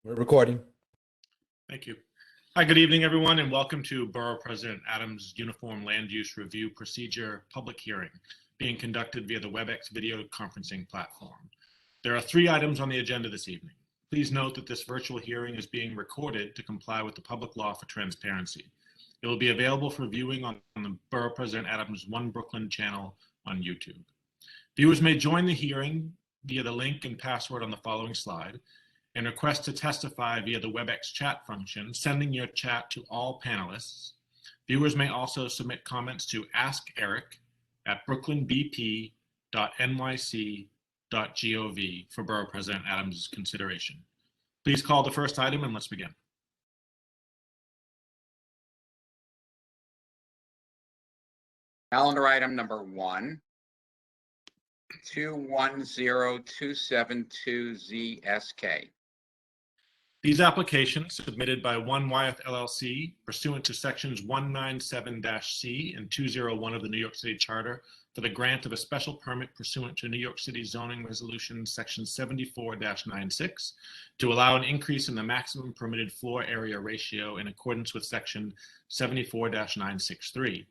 We're recording. Thank you. Hi, good evening, everyone, and welcome to Borough President Adams' Uniform Land Use Review Procedure public hearing being conducted via the WebEx video conferencing platform. There are 3 items on the agenda this evening. Please note that this virtual hearing is being recorded to comply with the public law for transparency. It will be available for viewing on the Borough President Adams One Brooklyn channel on YouTube. Viewers may join the hearing via the link and password on the following slide, and request to testify via the WebEx chat function, sending your chat to all panelists. Viewers may also submit comments to askeric@brooklynbp.nyc.gov for Borough President Adams' consideration. Please call the first item and let's begin. Calendar item number 1, 210272ZSK. These applications submitted by One Wyeth LLC pursuant to sections 197-C and 201 of the New York City Charter for the grant of a special permit pursuant to New York City Zoning Resolution section 74-96 to allow an increase in the maximum permitted floor area ratio in accordance with section 74-963,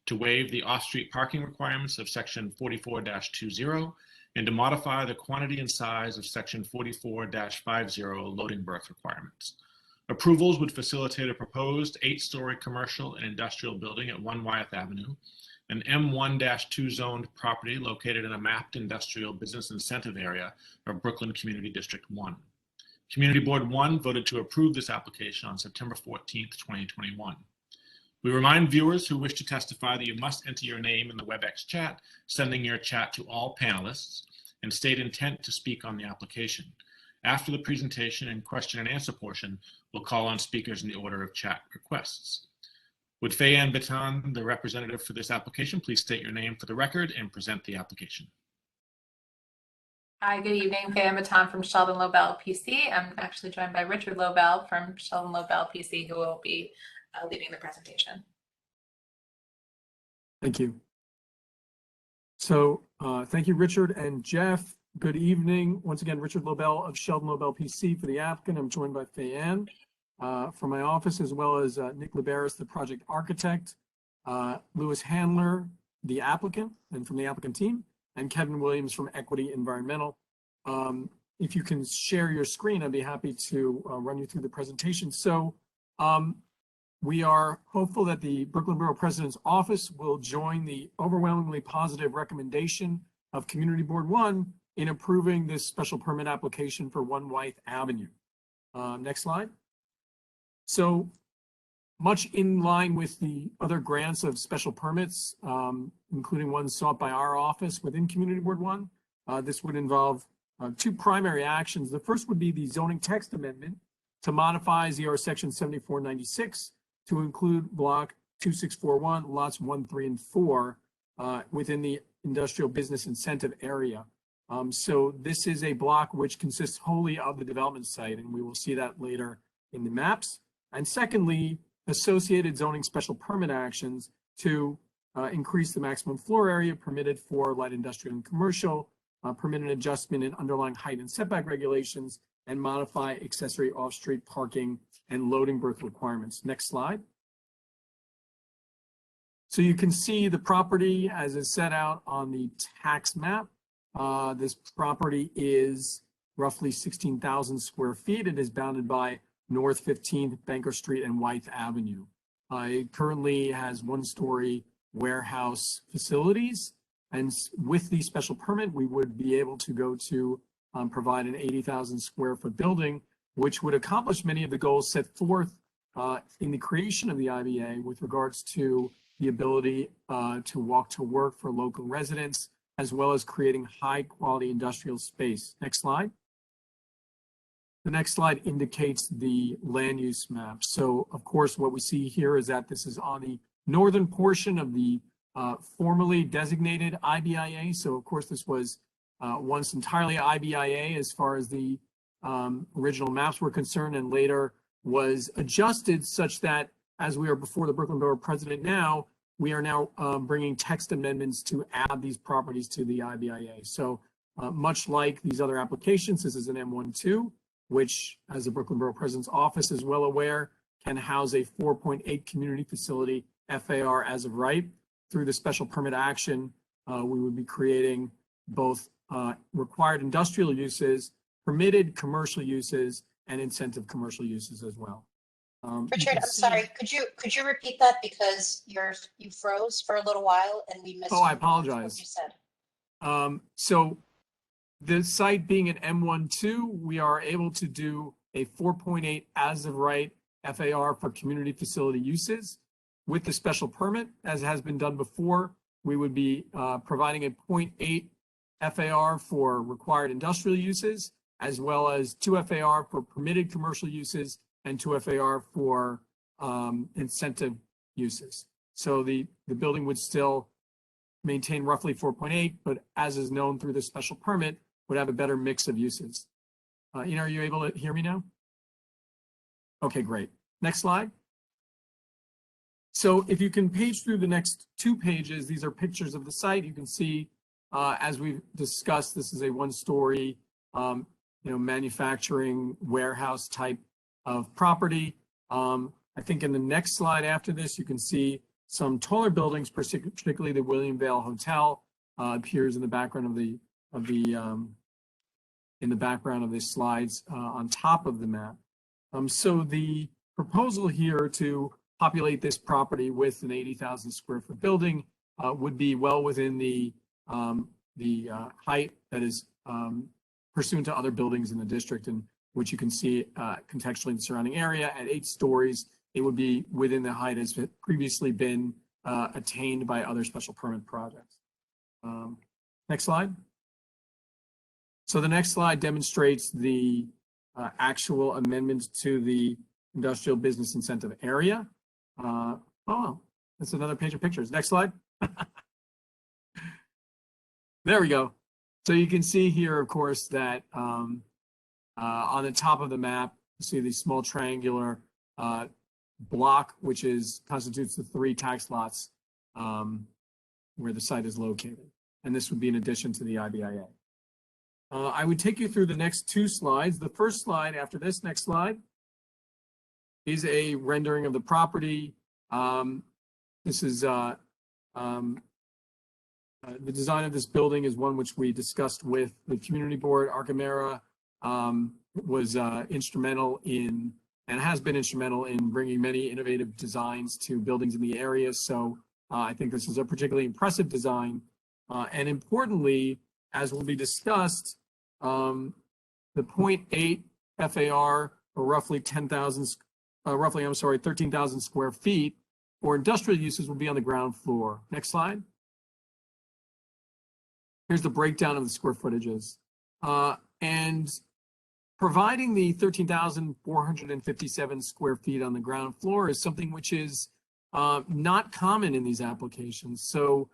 to waive the off-street parking requirements of section 44-20, and to modify the quantity and size of section 44-50 loading berth requirements. Approvals would facilitate a proposed 8-story commercial and industrial building at 1 Wyeth Avenue, an M1-2 zoned property located in a mapped industrial business incentive area of Brooklyn Community District 1. Community Board 1 voted to approve this application on September 14th, 2021. We remind viewers who wish to testify that you must enter your name in the WebEx chat, sending your chat to all panelists, and state intent to speak on the application. After the presentation and question and answer portion, we'll call on speakers in the order of chat requests. Would Faye-Ann Baton, the representative for this application, please state your name for the record and present the application. Hi, good evening. Faye-Ann Baton from Sheldon Lobel PC. I'm actually joined by Richard Lobel from Sheldon Lobel PC, who will be leading the presentation. Thank you. So thank you, Richard and Jeff. Good evening. Once again, Richard Lobel of Sheldon Lobel PC for the applicant. I'm joined by Faye-Ann from my office, as well as Nick Liberis, the project architect, Lewis Handler, the applicant, and from the applicant team, and Kevin Williams from Equity Environmental. If you can share your screen, I'd be happy to run you through the presentation. So we are hopeful that the Brooklyn Borough President's Office will join the overwhelmingly positive recommendation of Community Board 1 in approving this special permit application for 1 Wyeth Avenue. Next slide. So much in line with the other grants of special permits, including ones sought by our office within Community Board 1, this would involve 2 primary actions. The first would be the zoning text amendment to modify ZR section 7496 to include block 2641, lots 1, 3, and 4 within the industrial business incentive area. So this is a block which consists wholly of the development site, and we will see that later in the maps. And secondly, associated zoning special permit actions to increase the maximum floor area permitted for light industrial and commercial, permit an adjustment in underlying height and setback regulations, and modify accessory off-street parking and loading berth requirements. Next slide. So you can see the property as is set out on the tax map. This property is roughly 16,000 square feet. It is bounded by North 15th, Banker Street, and Wyeth Avenue. It currently has 1-story warehouse facilities, and with the special permit, we would be able to go to provide an 80,000 square foot building, which would accomplish many of the goals set forth in the creation of the IBA with regards to the ability to walk to work for local residents, as well as creating high quality industrial space. Next slide. The next slide indicates the land use map. So of course, what we see here is that this is on the northern portion of the formerly designated IBIA. So of course, this was once entirely IBIA as far as the original maps were concerned, and later was adjusted such that as we are before the Brooklyn Borough President now, we are now bringing text amendments to add these properties to the IBIA. So much like these other applications, this is an M12. which, as the Brooklyn Borough President's office is well aware, can house a 4.8 community facility FAR as of right. Through the special permit action, we would be creating both required industrial uses, permitted commercial uses, and incentive commercial uses as well. You Richard, can I'm see- sorry. Could you repeat that, because you froze for a little while and we missed. Oh, I what apologize. you said. So the site being an M12, we are able to do a 4.8 as of right FAR for community facility uses. With the special permit, as has been done before, we would be providing a 0.8 FAR for required industrial uses, as well as 2 FAR for permitted commercial uses and 2 FAR for incentive uses. So the building would still maintain roughly 4.8, but as is known through the special permit, would have a better mix of uses. Ina, are you able to hear me now? Okay, great. Next slide. So if you can page through the next 2 pages, these are pictures of the site. You can see, as we've discussed, this is a 1-story, manufacturing warehouse type of property. I think in the next slide after this, you can see some taller buildings, particularly the William Vale Hotel, appears in the background of the slides on top of the map. So the proposal here to populate this property with an 80,000 square foot building would be well within the height that is pursuant to other buildings in the district, and which you can see contextually in the surrounding area. At 8 stories, it would be within the height as previously been attained by other special permit projects. Next slide. So the next slide demonstrates the actual amendments to the industrial business incentive area. Oh, that's another page of pictures. Next slide. There we go. So you can see here, of course, that on the top of the map, you see the small triangular block, which constitutes the 3 tax lots where the site is located. And this would be in addition to the IBIA. I would take you through the next 2 slides. The first slide after this, next slide, is a rendering of the property. This is the design of this building is one which we discussed with the community board. Archimera was instrumental in, and has been instrumental in, bringing many innovative designs to buildings in the area. So I think this is a particularly impressive design. And importantly, as will be discussed, the 0.8 FAR, or roughly 13,000 square feet for industrial uses will be on the ground floor. Next slide. Here's the breakdown of the square footages. And providing the 13,457 square feet on the ground floor is something which is not common in these applications. So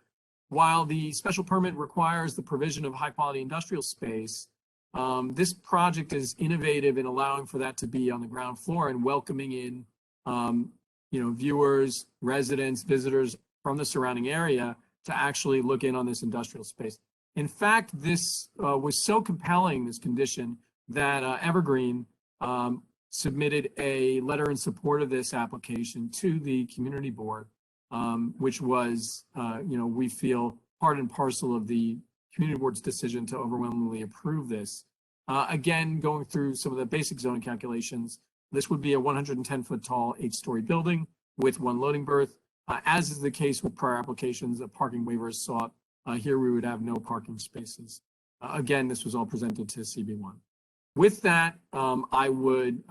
while the special permit requires the provision of high quality industrial space, this project is innovative in allowing for that to be on the ground floor and welcoming in viewers, residents, visitors from the surrounding area to actually look in on this industrial space. In fact, this was so compelling, this condition, that Evergreen submitted a letter in support of this application to the community board, which was, we feel, part and parcel of the community board's decision to overwhelmingly approve this. Again, going through some of the basic zoning calculations, this would be a 110-foot tall, 8-story building with 1 loading berth. As is the case with prior applications, a parking waiver is sought. Here we would have no parking spaces. Again, this was all presented to CB1. With that, I would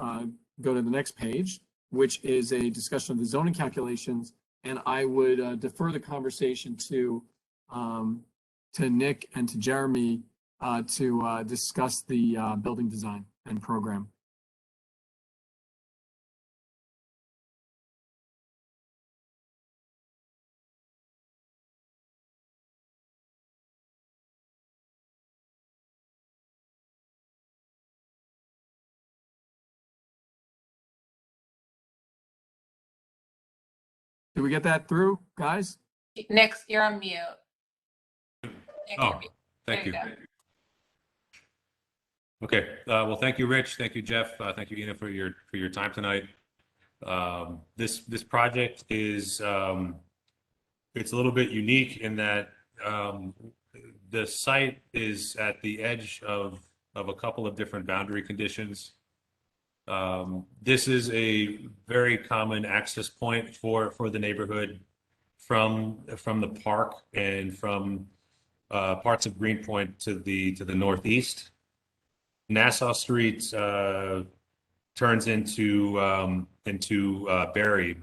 go to the next page, which is a discussion of the zoning calculations, and I would defer the conversation to Nick and to Jeremy to discuss the building design and program. Did we get that through, guys? Nick, you're on mute. Nick, Oh, you're mute. thank There you. you Okay, well, thank you, Rich. Thank you, Jeff. Thank you, Ina, for your time tonight. This project is it's a little bit unique in that the site is at the edge of a couple of different boundary conditions. This is a very common access point for the neighborhood from the park and from parts of Greenpoint to the northeast. Nassau Street turns into Berry,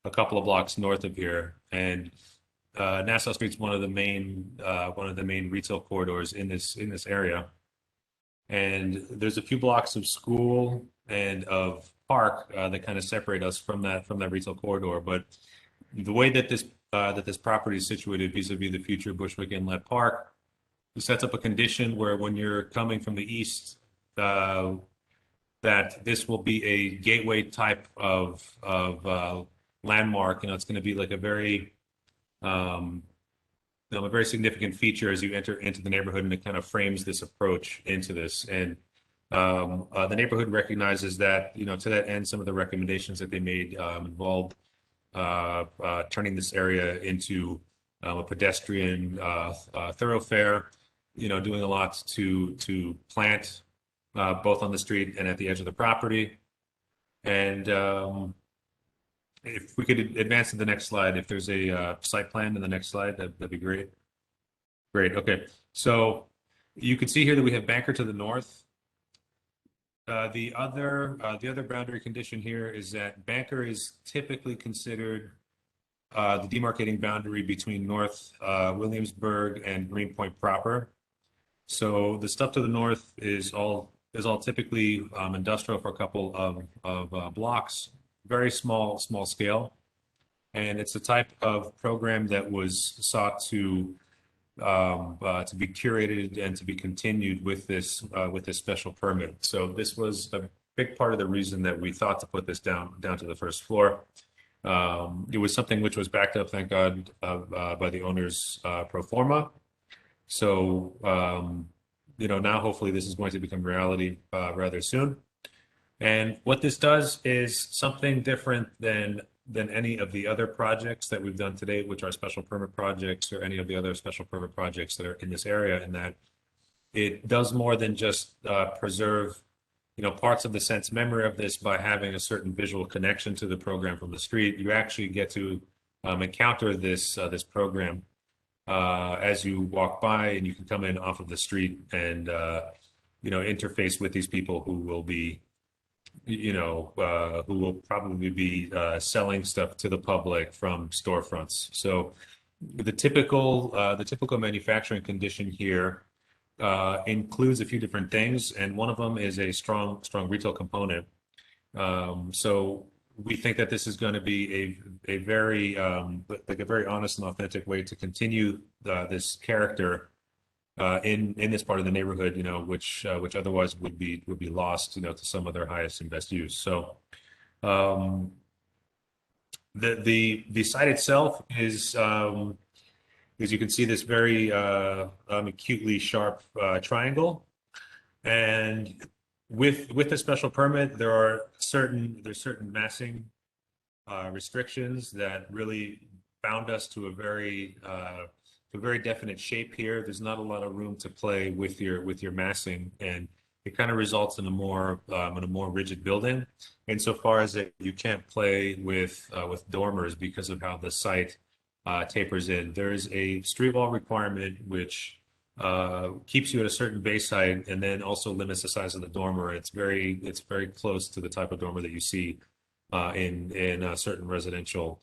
a couple of blocks north of here, and Nassau Street's one of the main retail corridors in this area. And there's a few blocks of school and of park that kind of separate us from that retail corridor. But the way that this property is situated vis-a-vis the future Bushwick Inlet Park, it sets up a condition where when you're coming from the east, that this will be a gateway type of landmark. It's going to be like a very a very significant feature as you enter into the neighborhood, and it kind of frames this approach into this. And the neighborhood recognizes that, to that end, some of the recommendations that they made involved turning this area into a pedestrian thoroughfare, doing a lot to plant both on the street and at the edge of the property. And if we could advance to the next slide, if there's a site plan in the next slide, that'd be great. Great. Okay. So you can see here that we have Banker to the north. The other boundary condition here is that Banker is typically considered the demarcating boundary between North Williamsburg and Greenpoint proper. So the stuff to the north is all typically industrial for a couple of blocks, very small scale, and it's the type of program that was sought to be curated and to be continued with this special permit. So this was a big part of the reason that we thought to put this down to the first floor. It was something which was backed up, thank God, by the owner's pro forma. So now hopefully this is going to become reality rather soon. And what this does is something different than any of the other projects that we've done today, which are special permit projects, or any of the other special permit projects that are in this area, in that it does more than just preserve, parts of the sense memory of this by having a certain visual connection to the program from the street. You actually get to encounter this program as you walk by, and you can come in off of the street and interface with these people who will be who will probably be selling stuff to the public from storefronts. So the typical manufacturing condition here includes a few different things, and one of them is a strong retail component. So we think that this is going to be a very very honest and authentic way to continue this character in this part of the neighborhood, which otherwise would be lost, to some of their highest and best use. So the site itself is, as you can see, this very acutely sharp triangle, and with the special permit, there's certain massing restrictions that really bound us to a very definite shape here. There's not a lot of room to play with your massing, and it kind of results in a more rigid building. Insofar as that you can't play with dormers because of how the site tapers in. There is a street wall requirement which keeps you at a certain base height, and then also limits the size of the dormer. It's very close to the type of dormer that you see in certain residential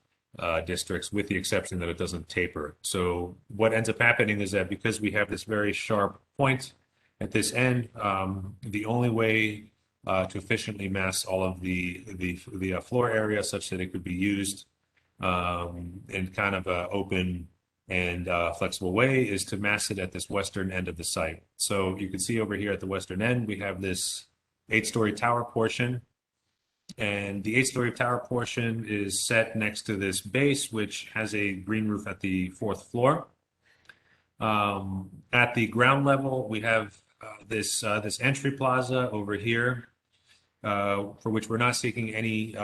districts, with the exception that it doesn't taper. So what ends up happening is that because we have this very sharp point at this end, the only way to efficiently mass all of the floor area such that it could be used in kind of an open and flexible way is to mass it at this western end of the site. So you can see over here at the western end, we have this 8-story tower portion. And the 8-story tower portion is set next to this base, which has a green roof at the 4th floor. At the ground level, we have this entry plaza over here, for which we're not seeking any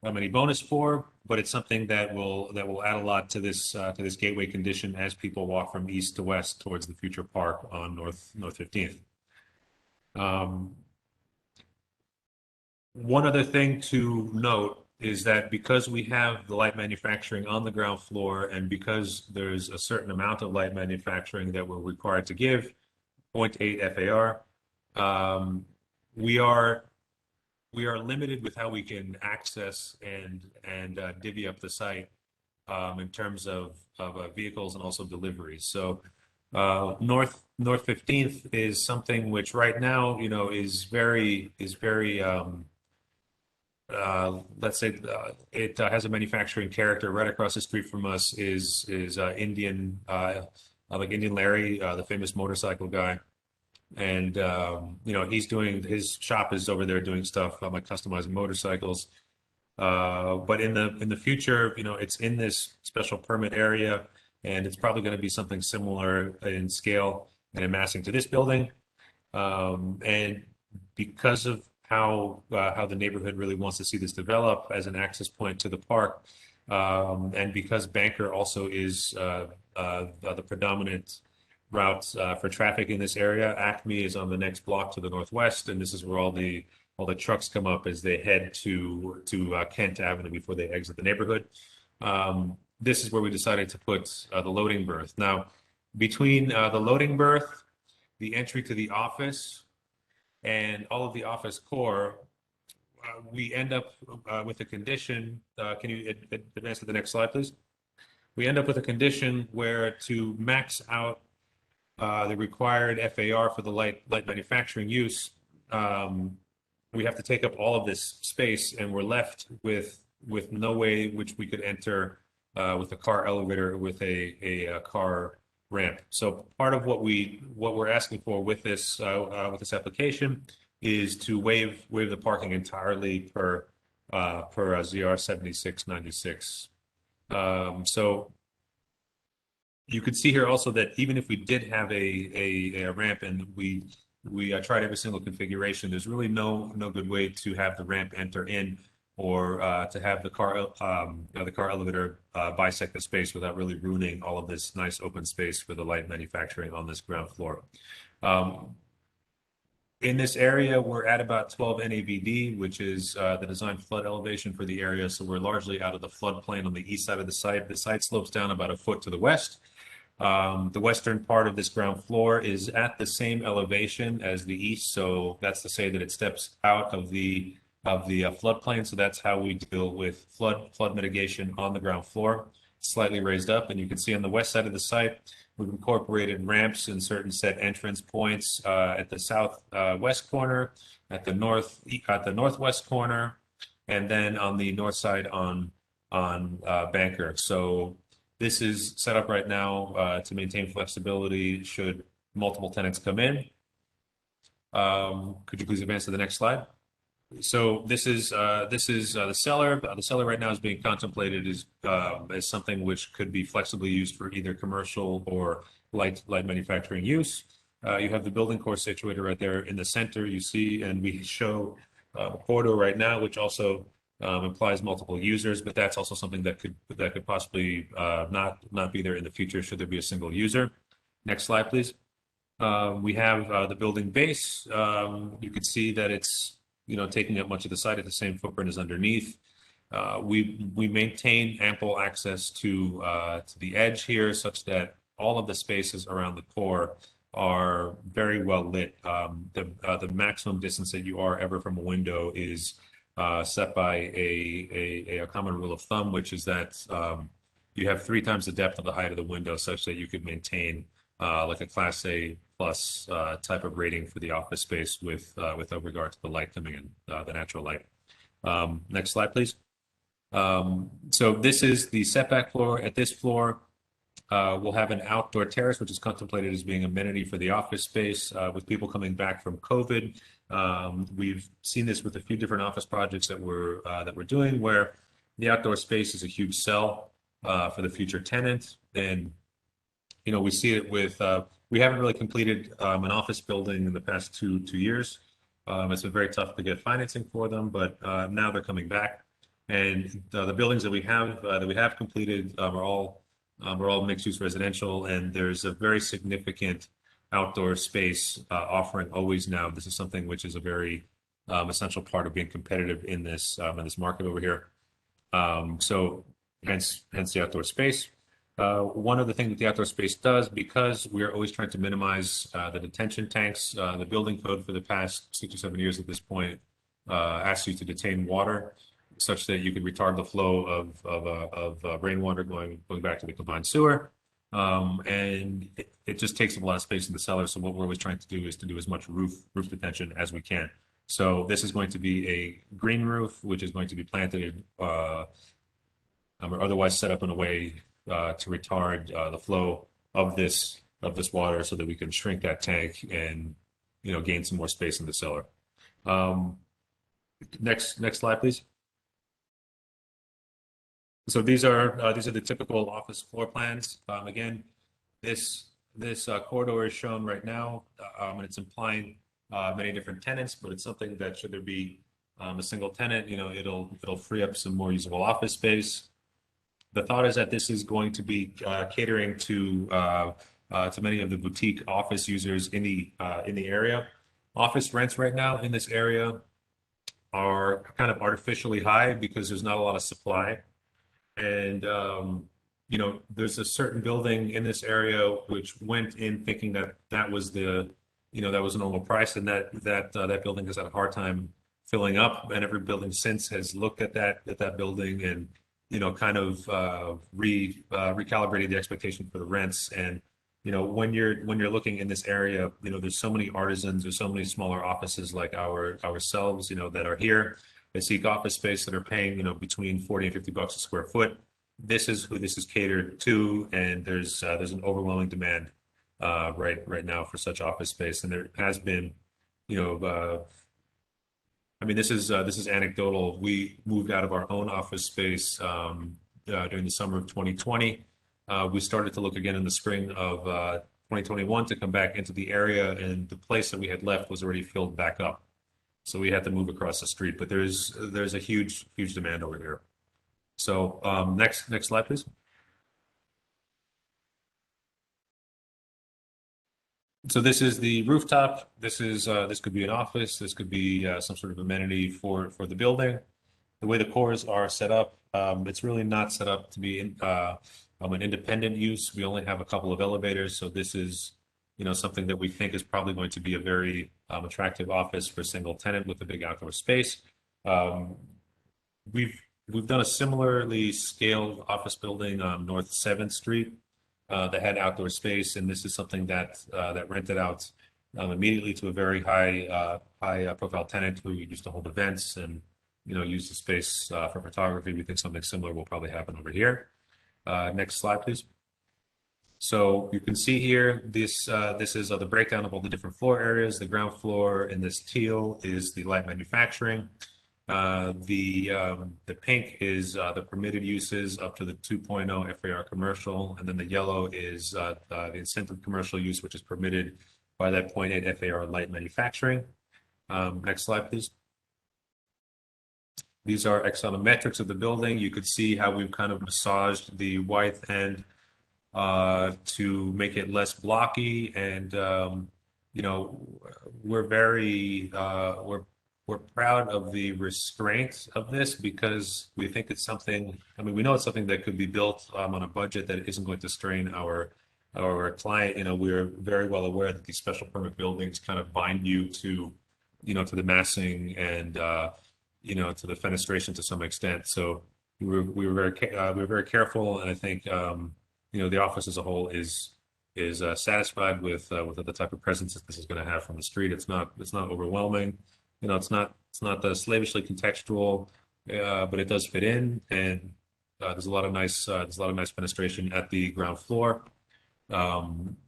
bonus for, but it's something that will add a lot to this gateway condition as people walk from east to west towards the future park on North 15th. One other thing to note is that because we have the light manufacturing on the ground floor, and because there's a certain amount of light manufacturing that we're required to give, 0.8 FAR, we are limited with how we can access and divvy up the site in terms of vehicles and also deliveries. So North 15th is something which right now, is very let's say it has a manufacturing character. Right across the street from us is Indian, like Indian Larry, the famous motorcycle guy. And his shop is over there doing stuff like customizing motorcycles. But in the future, it's in this special permit area, and it's probably going to be something similar in scale and in massing to this building. And because of how the neighborhood really wants to see this develop as an access point to the park, and because Banker also is the predominant route for traffic in this area, Acme is on the next block to the northwest, and this is where all the trucks come up as they head to Kent Avenue before they exit the neighborhood. This is where we decided to put the loading berth. Now, between the loading berth, the entry to the office, and all of the office core, we end up with a condition. Can you advance to the next slide, please? We end up with a condition where to max out the required FAR for the light manufacturing use, we have to take up all of this space, and we're left with no way which we could enter with a car elevator, with a car ramp. So part of what we're asking for with this application is to waive the parking entirely per ZR 7696. So you could see here also that even if we did have a ramp, and we tried every single configuration, there's really no good way to have the ramp enter in, or to have the car elevator bisect the space without really ruining all of this nice open space for the light manufacturing on this ground floor. In this area, we're at about 12 NAVD, which is the design flood elevation for the area. So we're largely out of the floodplain on the east side of the site. The site slopes down about a foot to the west. The western part of this ground floor is at the same elevation as the east. So that's to say that it steps out of the floodplain. So that's how we deal with flood mitigation on the ground floor, slightly raised up. And you can see on the west side of the site, we've incorporated ramps in certain set entrance points at the southwest corner, at the northwest corner, and then on the north side on Banker. So this is set up right now to maintain flexibility should multiple tenants come in. Could you please advance to the next slide? So this is the cellar. The cellar right now is being contemplated as something which could be flexibly used for either commercial or light manufacturing use. You have the building core situated right there in the center. You see, and we show a corridor right now, which also implies multiple users, but that's also something that could possibly not be there in the future should there be a single user. Next slide, please. We have the building base. You can see that it's taking up much of the site at the same footprint as underneath. We maintain ample access to the edge here, such that all of the spaces around the core are very well lit. The maximum distance that you are ever from a window is set by a common rule of thumb, which is that you have 3 times the depth of the height of the window, such that you could maintain like a Class A plus type of rating for the office space with regard to the light coming in, the natural light. Next slide, please. So this is the setback floor. At this floor, we'll have an outdoor terrace, which is contemplated as being amenity for the office space. With people coming back from COVID, we've seen this with a few different office projects that we're doing, where the outdoor space is a huge sell for the future tenant. And we see it with we haven't really completed an office building in the past two years. It's been very tough to get financing for them, but now they're coming back. And the buildings that we have completed are all mixed-use residential, and there's a very significant outdoor space offering always now. This is something which is a very essential part of being competitive in this market over here. So hence the outdoor space. One of the things that the outdoor space does, because we're always trying to minimize the detention tanks, the building code for the past 6 or 7 years at this point asks you to detain water such that you can retard the flow of rainwater going back to the combined sewer. And it just takes up a lot of space in the cellar. So what we're always trying to do is to do as much roof detention as we can. So this is going to be a green roof, which is going to be planted or otherwise set up in a way to retard the flow of this water, so that we can shrink that tank and gain some more space in the cellar. Next slide, please. So these are the typical office floor plans. Again, this corridor is shown right now, and it's implying many different tenants, but it's something that, should there be a single tenant, it'll free up some more usable office space. The thought is that this is going to be catering to many of the boutique office users in the area. Office rents right now in this area are kind of artificially high because there's not a lot of supply. And there's a certain building in this area which went in thinking that was the normal price, and that building has had a hard time filling up. And every building since has looked at that building and kind of recalibrated the expectation for the rents. And when you're looking in this area, there's so many artisans, there's so many smaller offices like ourselves, that are here. They seek office space that are paying, between 40 and 50 bucks a square foot. This is who this is catered to, and there's an overwhelming demand right now for such office space. And there has been, this is anecdotal. We moved out of our own office space during the summer of 2020. We started to look again in the spring of 2021 to come back into the area, and the place that we had left was already filled back up. So we had to move across the street, but there's a huge demand over here. So next slide, please. So this is the rooftop. This could be an office. This could be some sort of amenity for the building. The way the cores are set up, it's really not set up to be an independent use. We only have a couple of elevators, so this is something that we think is probably going to be a very attractive office for a single tenant with a big outdoor space. We've done a similarly scaled office building on North 7th Street that had outdoor space, and this is something that rented out immediately to a very high profile tenant who used to hold events and use the space for photography. We think something similar will probably happen over here. Next slide, please. So you can see here, this is the breakdown of all the different floor areas. The ground floor in this teal is the light manufacturing. The pink is the permitted uses up to the 2.0 FAR commercial, and then the yellow is the incentive commercial use, which is permitted by that 0.8 FAR light manufacturing. Next slide, please. These are axonometrics of the building. You could see how we've kind of massaged the white end to make it less blocky, and we're proud of the restraint of this, because we think it's something, we know it's something that could be built on a budget that isn't going to strain our client. We're very well aware that these special permit buildings kind of bind you to the massing and to the fenestration to some extent. So we were very careful, and I think the office as a whole is satisfied with the type of presence that this is going to have from the street. It's not overwhelming. It's not slavishly contextual, but it does fit in, and there's a lot of nice fenestration at the ground floor,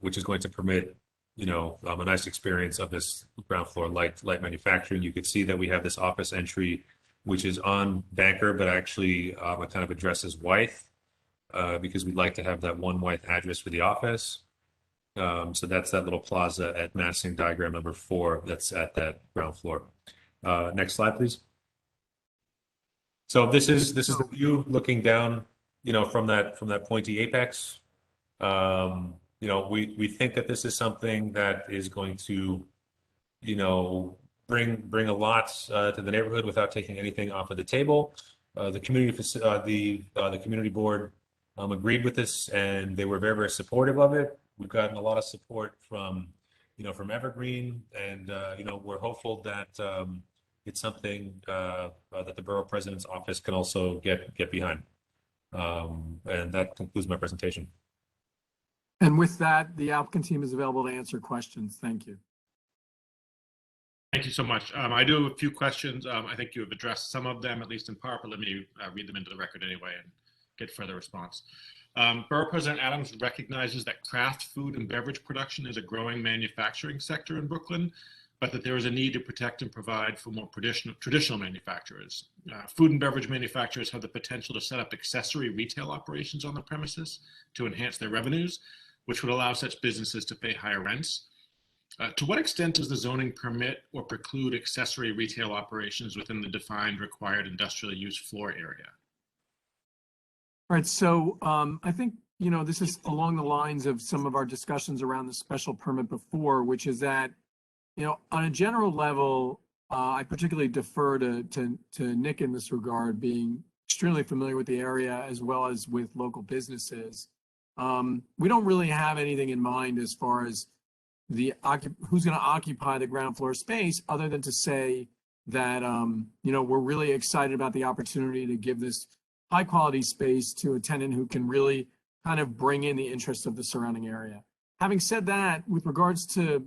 which is going to permit a nice experience of this ground floor light manufacturing. You could see that we have this office entry, which is on Banker, but actually it kind of addresses Wythe, because we'd like to have that one Wythe address for the office. So that's that little plaza at massing diagram number 4 that's at that ground floor. Next slide, please. So this is the view looking down, from that pointy apex. We think that this is something that is going to, bring a lot to the neighborhood without taking anything off of the table. The community board agreed with this, and they were very, very supportive of it. We've gotten a lot of support from Evergreen, and we're hopeful that it's something that the Borough President's office can also get behind. And that concludes my presentation. And with that, the applicant team is available to answer questions. Thank you. Thank you so much. I do have a few questions. I think you have addressed some of them, at least in part, but let me read them into the record anyway and get further response. Borough President Adams recognizes that craft food and beverage production is a growing manufacturing sector in Brooklyn, but that there is a need to protect and provide for more traditional manufacturers. Food and beverage manufacturers have the potential to set up accessory retail operations on the premises to enhance their revenues, which would allow such businesses to pay higher rents. To what extent does the zoning permit or preclude accessory retail operations within the defined required industrial use floor area? All right, so I think, this is along the lines of some of our discussions around the special permit before, which is that, on a general level, I particularly defer to Nick in this regard, being extremely familiar with the area as well as with local businesses. We don't really have anything in mind as far as who's going to occupy the ground floor space, other than to say that, we're really excited about the opportunity to give this high quality space to a tenant who can really kind of bring in the interest of the surrounding area. Having said that, with regards to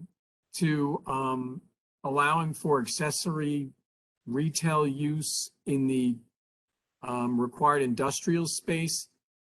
allowing for accessory retail use in the required industrial space,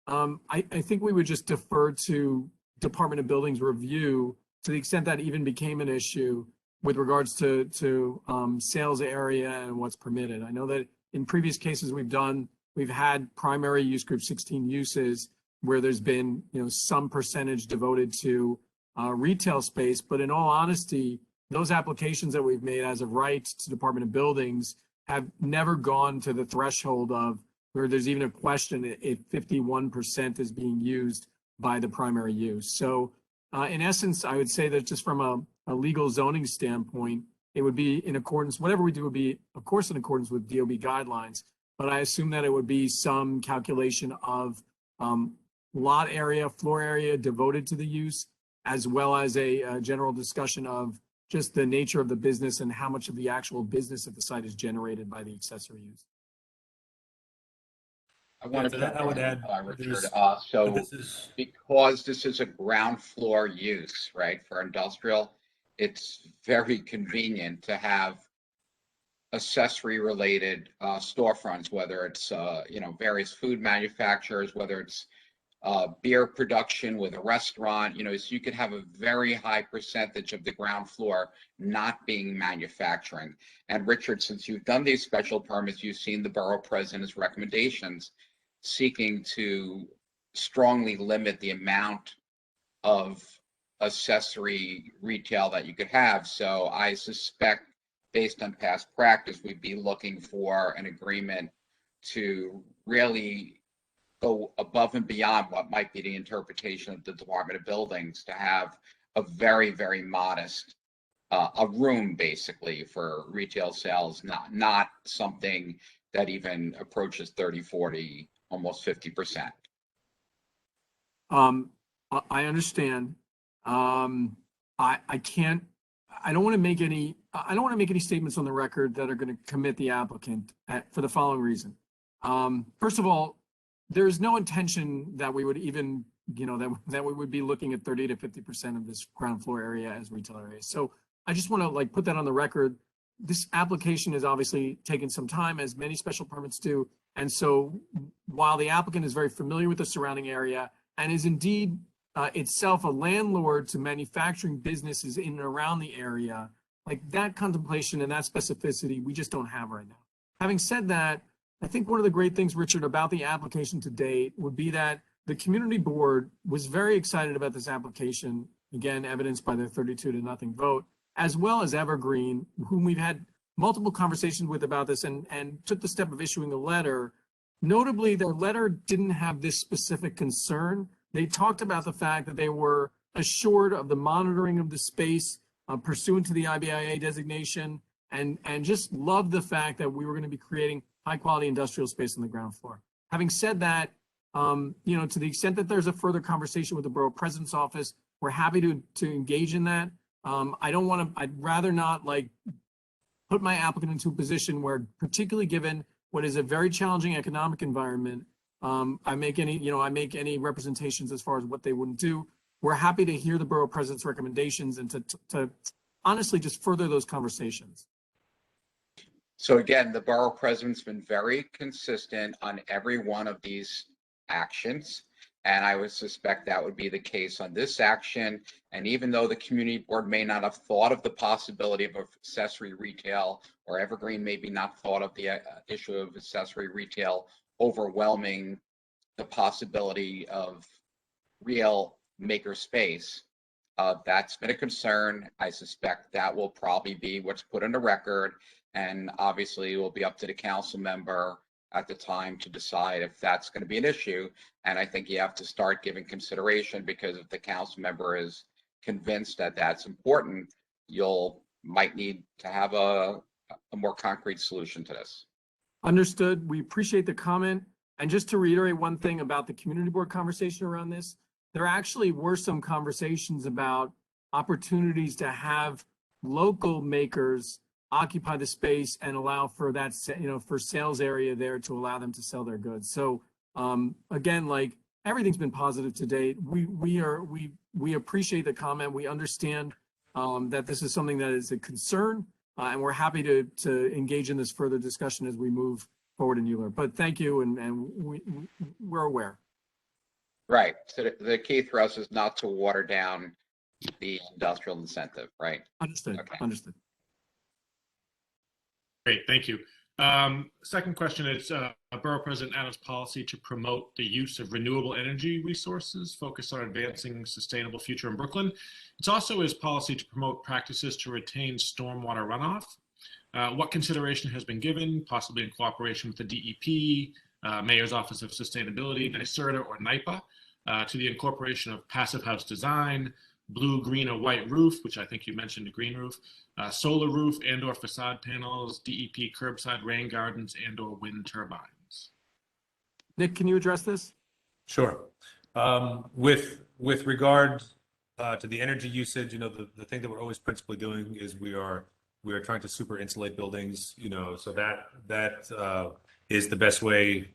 I think we would just defer to Department of Buildings review to the extent that even became an issue with regards to sales area and what's permitted. I know that in previous cases we've had primary use group 16 uses where there's been, some percentage devoted to retail space, but in all honesty, those applications that we've made as of right to Department of Buildings have never gone to the threshold of where there's even a question if 51% is being used by the primary use. So in essence, I would say that just from a legal zoning standpoint, it would be in accordance, whatever we do would be, of course, in accordance with DOB guidelines, but I assume that it would be some calculation of lot area, floor area devoted to the use, as well as a general discussion of just the nature of the business and how much of the actual business at the site is generated by the accessory use. I want to that, I would add, Richard, so this is, because this is a ground floor use, right, for industrial, it's very convenient to have accessory related storefronts, whether it's, various food manufacturers, whether it's beer production with a restaurant, so you could have a very high percentage of the ground floor not being manufacturing. And Richard, since you've done these special permits, you've seen the Borough President's recommendations seeking to strongly limit the amount of accessory retail that you could have. So I suspect, based on past practice, we'd be looking for an agreement to really go above and beyond what might be the interpretation of the Department of Buildings to have a very, very modest, a room basically for retail sales, not something that even approaches 30, 40, almost 50%. I understand. I don't want to make any statements on the record that are going to commit the applicant for the following reason. First of all, there's no intention that we would even, that we would be looking at 30 to 50% of this ground floor area as retail area. So I just want to put that on the record. This application has obviously taken some time, as many special permits do. And so while the applicant is very familiar with the surrounding area and is indeed itself a landlord to manufacturing businesses in and around the area, that contemplation and that specificity, we just don't have right now. Having said that, I think one of the great things, Richard, about the application to date would be that the community board was very excited about this application again, evidenced by their 32-0 vote, as well as Evergreen, whom we've had multiple conversations with about this and took the step of issuing a letter. Notably, their letter didn't have this specific concern. They talked about the fact that they were assured of the monitoring of the space pursuant to the IBIA designation, and just loved the fact that we were going to be creating high-quality industrial space on the ground floor. Having said that, you know, to the extent that there's a further conversation with the Borough President's office, we're happy to engage in that. I'd rather not like put my applicant into a position where, particularly given what is a very challenging economic environment, I make any representations as far as what they wouldn't do. We're happy to hear the Borough President's recommendations and to honestly just further those conversations. So again, the Borough President's been very consistent on every one of these actions. And I would suspect that would be the case on this action. And even though the community board may not have thought of the possibility of accessory retail, or Evergreen maybe not thought of the issue of accessory retail overwhelming the possibility of real maker space, that's been a concern. I suspect that will probably be what's put in the record. And obviously it will be up to the council member at the time to decide if that's going to be an issue. And I think you have to start giving consideration, because if the council member is convinced that that's important, might need to have a more concrete solution to this. Understood. We appreciate the comment. And just to reiterate one thing about the community board conversation around this, there actually were some conversations about opportunities to have local makers occupy the space and allow for that, you know, for sales area there to allow them to sell their goods. So again, like, everything's been positive to date. We appreciate the comment. We understand that this is something that is a concern, and we're happy to engage in this further discussion as we move forward in ULURP. But thank you, and we're aware. Right. So the key for us is not to water down the industrial incentive, right? Understood. Okay. Understood. Great, thank you. Second question is Borough President Adams' policy to promote the use of renewable energy resources focused on advancing sustainable future in Brooklyn. It's also his policy to promote practices to retain stormwater runoff. What consideration has been given, possibly in cooperation with the DEP, Mayor's Office of Sustainability, NYSERDA, or NYPA, to the incorporation of passive house design, blue, green, or white roof, which I think you mentioned, a green roof, solar roof and or facade panels, DEP curbside rain gardens and or wind turbines. Nick, can you address this? Sure. With regard to the energy usage, you know, the thing that we're always principally doing is we are trying to super insulate buildings, you know, so that is the best way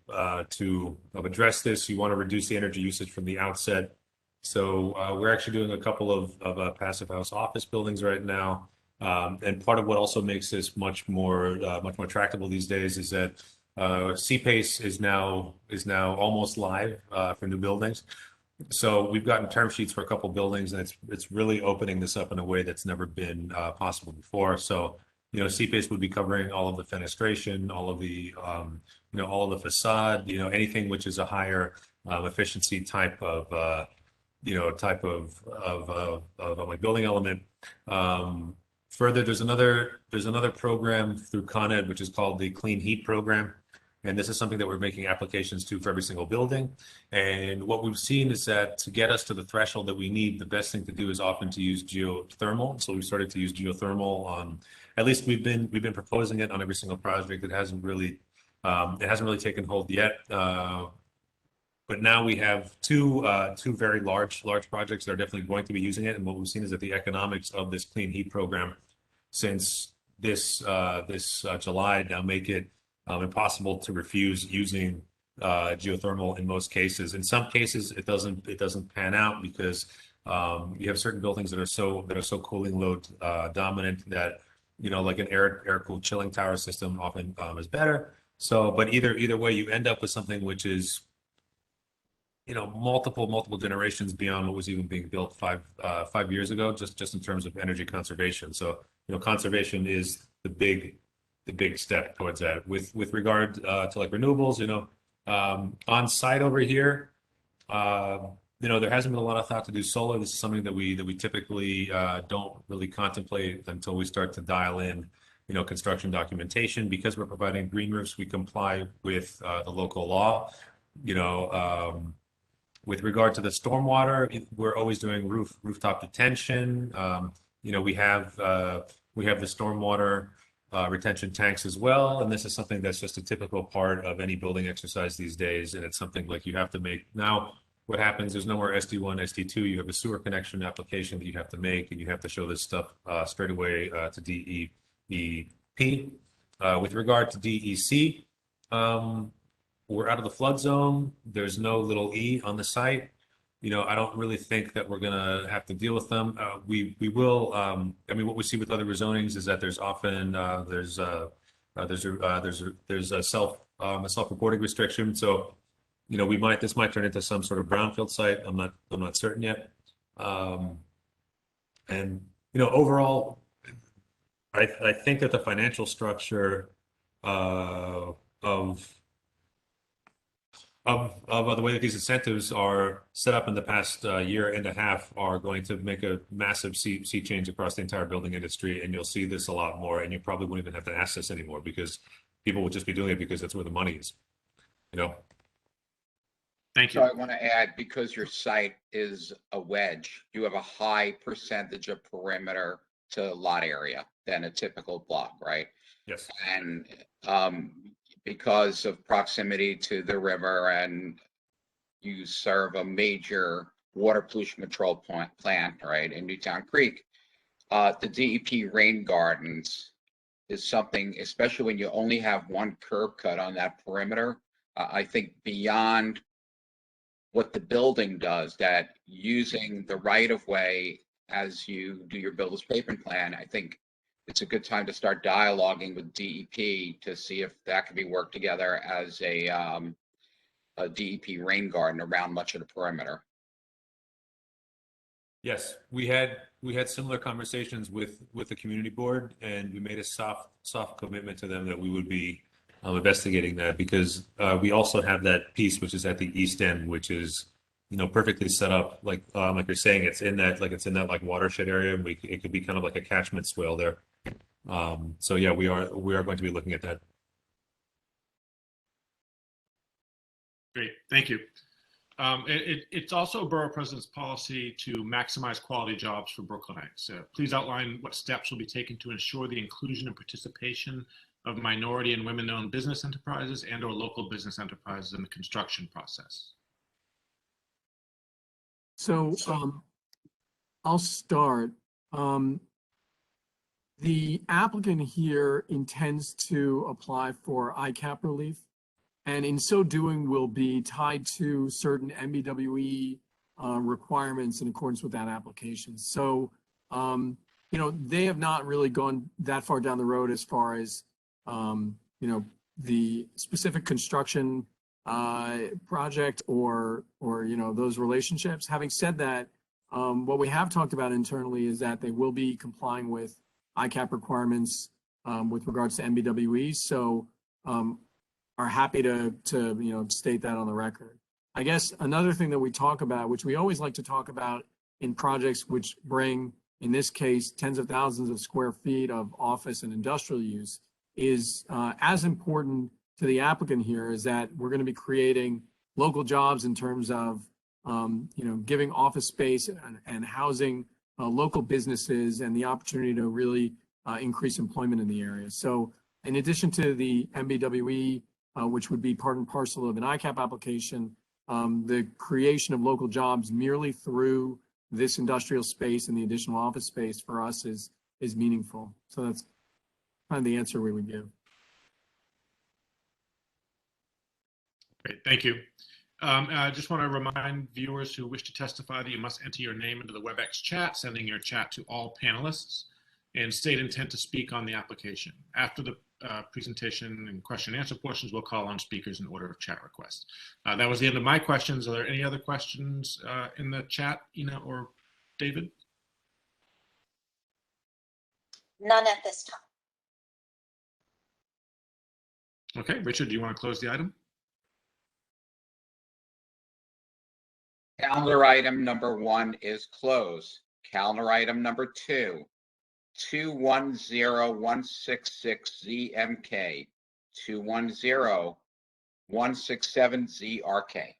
to address this. You want to reduce the energy usage from the outset. So we're actually doing a couple of passive house office buildings right now. And part of what also makes this much more tractable these days is that CPACE is now almost live for new buildings. So we've gotten term sheets for a couple of buildings, and it's really opening this up in a way that's never been possible before. So, you know, CPACE would be covering all of the fenestration, all of the all of the facade, you know, anything which is a higher efficiency type of like building element. Further, there's another program through Con Ed, which is called the Clean Heat Program. And this is something that we're making applications to for every single building. And what we've seen is that to get us to the threshold that we need, the best thing to do is often to use geothermal. So we started to use geothermal on, at least we've been proposing it on every single project. It hasn't really taken hold yet. But now we have two very large projects that are definitely going to be using it. And what we've seen is that the economics of this clean heat program since this July now make it impossible to refuse using geothermal in most cases. In some cases, it doesn't pan out because you have certain buildings that are so cooling load dominant that, you know, like an air cooled chilling tower system often is better. So, but either way, you end up with something which is, you know, multiple generations beyond what was even being built five years ago, just in terms of energy conservation. So, you know, conservation is the big step towards that. With regard to like renewables, you know, on site over here, there hasn't been a lot of thought to do solar. This is something that we typically don't really contemplate until we start to dial in, construction documentation. Because we're providing green roofs, we comply with the local law. With regard to the stormwater, we're always doing rooftop detention. We have the stormwater retention tanks as well, and this is something that's just a typical part of any building exercise these days, and it's something like you have to make. Now, what happens, there's no more SD1, SD2, you have a sewer connection application that you have to make, and you have to show this stuff straight away to DEP. With regard to DEC, we're out of the flood zone. There's no little E on the site. I don't really think that we're gonna have to deal with them. We will. What we see with other rezonings is that there's often there's a self-reporting restriction. So, this might turn into some sort of brownfield site. I'm not certain yet. Overall, I think that the financial structure of the way that these incentives are set up in the past year and a half are going to make a massive sea change across the entire building industry, and you'll see this a lot more, and you probably won't even have to ask this anymore because people will just be doing it because that's where the money is. Thank So you. I want to add, because your site is a wedge, you have a high percentage of perimeter to lot area than a typical block, right? Yes. And because of proximity to the river, and you serve a major water pollution control plant, right, in Newtown Creek, the DEP rain gardens is something, especially when you only have one curb cut on that perimeter. I think beyond what the building does, that using the right of way as you do your builder's pavement plan, I think it's a good time to start dialoguing with DEP to see if that can be worked together as a DEP rain garden around much of the perimeter. Yes, we had similar conversations with the community board, and we made a soft commitment to them that we would be investigating that, because we also have that piece which is at the east end, which is perfectly set up like you're saying, it's in that watershed area, and it could be kind of like a catchment swale there. So yeah, we are going to be looking at that. Great, thank you. It's also Borough President's policy to maximize quality jobs for Brooklynites. Please outline what steps will be taken to ensure the inclusion and participation of minority and women-owned business enterprises and/or local business enterprises in the construction process. So I'll start. The applicant here intends to apply for ICAP relief, and in so doing will be tied to certain MBWE requirements in accordance with that application. So, they have not really gone that far down the road as far as, the specific construction project or those relationships. Having said that, what we have talked about internally is that they will be complying with ICAP requirements with regards to MBWE. So are happy to state that on the record. I guess another thing that we talk about, which we always like to talk about in projects which bring, in this case, tens of thousands of square feet of office and industrial use, is as important to the applicant here is that we're going to be creating local jobs in terms of giving office space and housing local businesses and the opportunity to really increase employment in the area. So in addition to the MBWE, which would be part and parcel of an ICAP application, the creation of local jobs merely through this industrial space and the additional office space for us is meaningful. So that's kind of the answer we would give. Great, thank you. I just want to remind viewers who wish to testify that you must enter your name into the WebEx chat, sending your chat to all panelists, and state intent to speak on the application. After the presentation and question and answer portions, we'll call on speakers in order of chat requests. That was the end of my questions. Are there any other questions in the chat, Ina or David? None at this time. Okay, Richard, do you want to close the item? Yeah, Calendar item number 1 is closed. Calendar item number 2, 210166ZMK, 210167ZRK.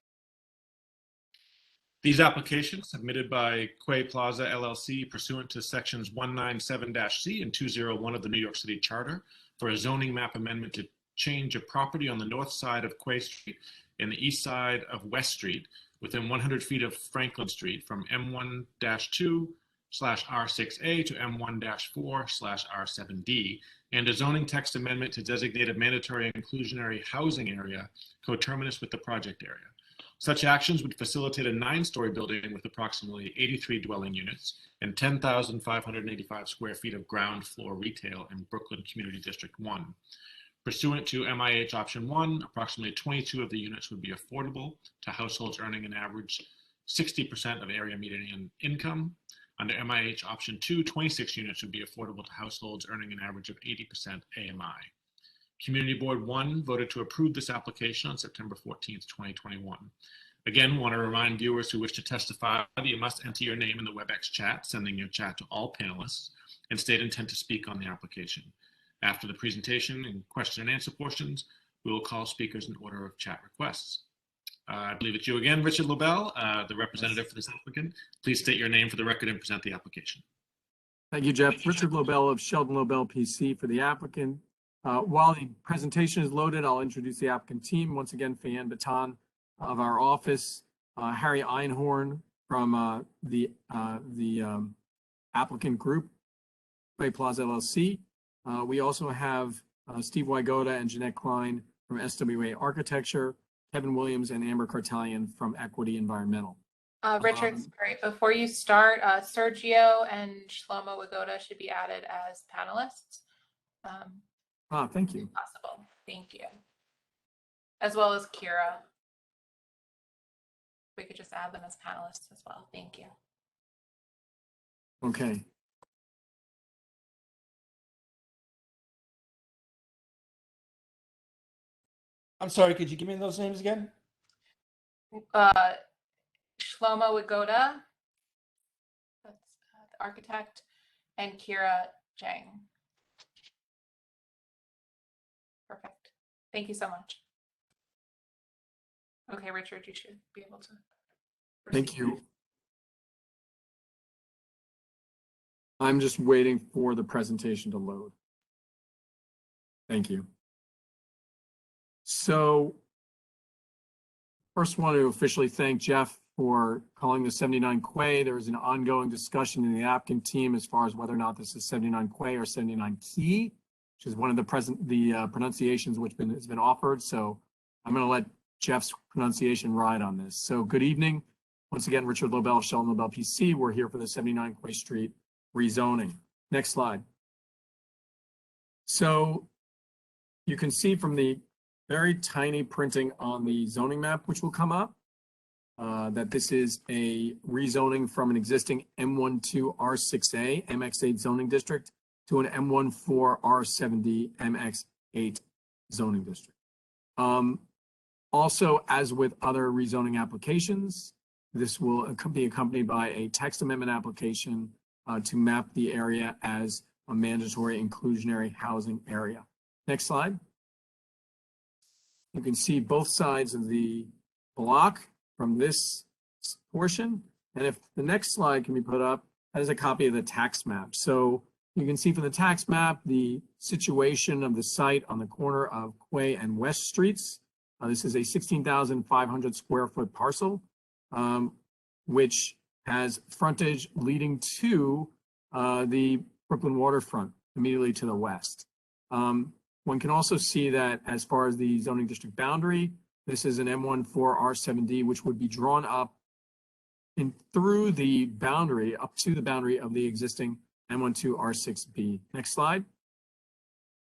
These applications submitted by Quay Plaza LLC pursuant to sections 197-C and 201 of the New York City Charter for a zoning map amendment to change a property on the north side of Quay Street and the east side of West Street within 100 feet of Franklin Street from M1-2/R6A to M1-4/R7D, and a zoning text amendment to designate a mandatory inclusionary housing area coterminous with the project area. Such actions would facilitate a 9-story building with approximately 83 dwelling units and 10,585 square feet of ground floor retail in Brooklyn Community District 1. Pursuant to MIH Option 1, approximately 22 of the units would be affordable to households earning an average 60% of area median income. Under MIH Option 2, 26 units would be affordable to households earning an average of 80% AMI. Community Board 1 voted to approve this application on September 14th, 2021. Again, want to remind viewers who wish to testify that you must enter your name in the WebEx chat, sending your chat to all panelists, and state intent to speak on the application. After the presentation and question and answer portions, we will call speakers in order of chat requests. I believe it's you again, Richard Lobel, the representative for this applicant. Please state your name for the record and present the application. Thank you, Jeff. Richard Lobel of Sheldon Lobel PC for the applicant. While the presentation is loaded, I'll introduce the applicant team. Once again, Fayan Batan of our office, Harry Einhorn from the applicant group, Quay Plaza LLC. We also have Steve Wygoda and Jeanette Klein from SWA Architecture, Kevin Williams and Amber Cartalian from Equity Environmental. Richard, sorry, before you start, Sergio and Shlomo Wygoda should be added as panelists. Thank you. Possible. Thank you. As well as Kira. We could just add them as panelists as well. Thank you. Okay. I'm sorry, could you give me those names again? Shlomo Wygoda, that's the architect, and Kira Jang. Perfect. Thank you so much. Okay, Richard, you should be able to proceed. Thank you. I'm just waiting for the presentation to load. Thank you. So first want to officially thank Jeff for calling this 79 Quay. There was an ongoing discussion in the applicant team as far as whether or not this is 79 Quay or 79 Key, which is one of the pronunciations which has been offered. So I'm going to let Jeff's pronunciation ride on this. So good evening. Once again, Richard Lobel, Sheldon Lobel PC. We're here for the 79 Quay Street rezoning. Next slide. So you can see from the very tiny printing on the zoning map, which will come up, that this is a rezoning from an existing M12 R6A MX8 zoning district to an M14 R7D MX8 zoning district. Also, as with other rezoning applications, this will be accompanied by a text amendment application to map the area as a mandatory inclusionary housing area. Next slide. You can see both sides of the block from this portion. And if the next slide can be put up, that is a copy of the tax map. So you can see from the tax map, the situation of the site on the corner of Quay and West Streets. This is a 16,500 square foot parcel, which has frontage leading to the Brooklyn waterfront immediately to the west. One can also see that as far as the zoning district boundary, this is an M14 R7D, which would be drawn up and through the boundary, up to the boundary of the existing M12 R6B. Next slide.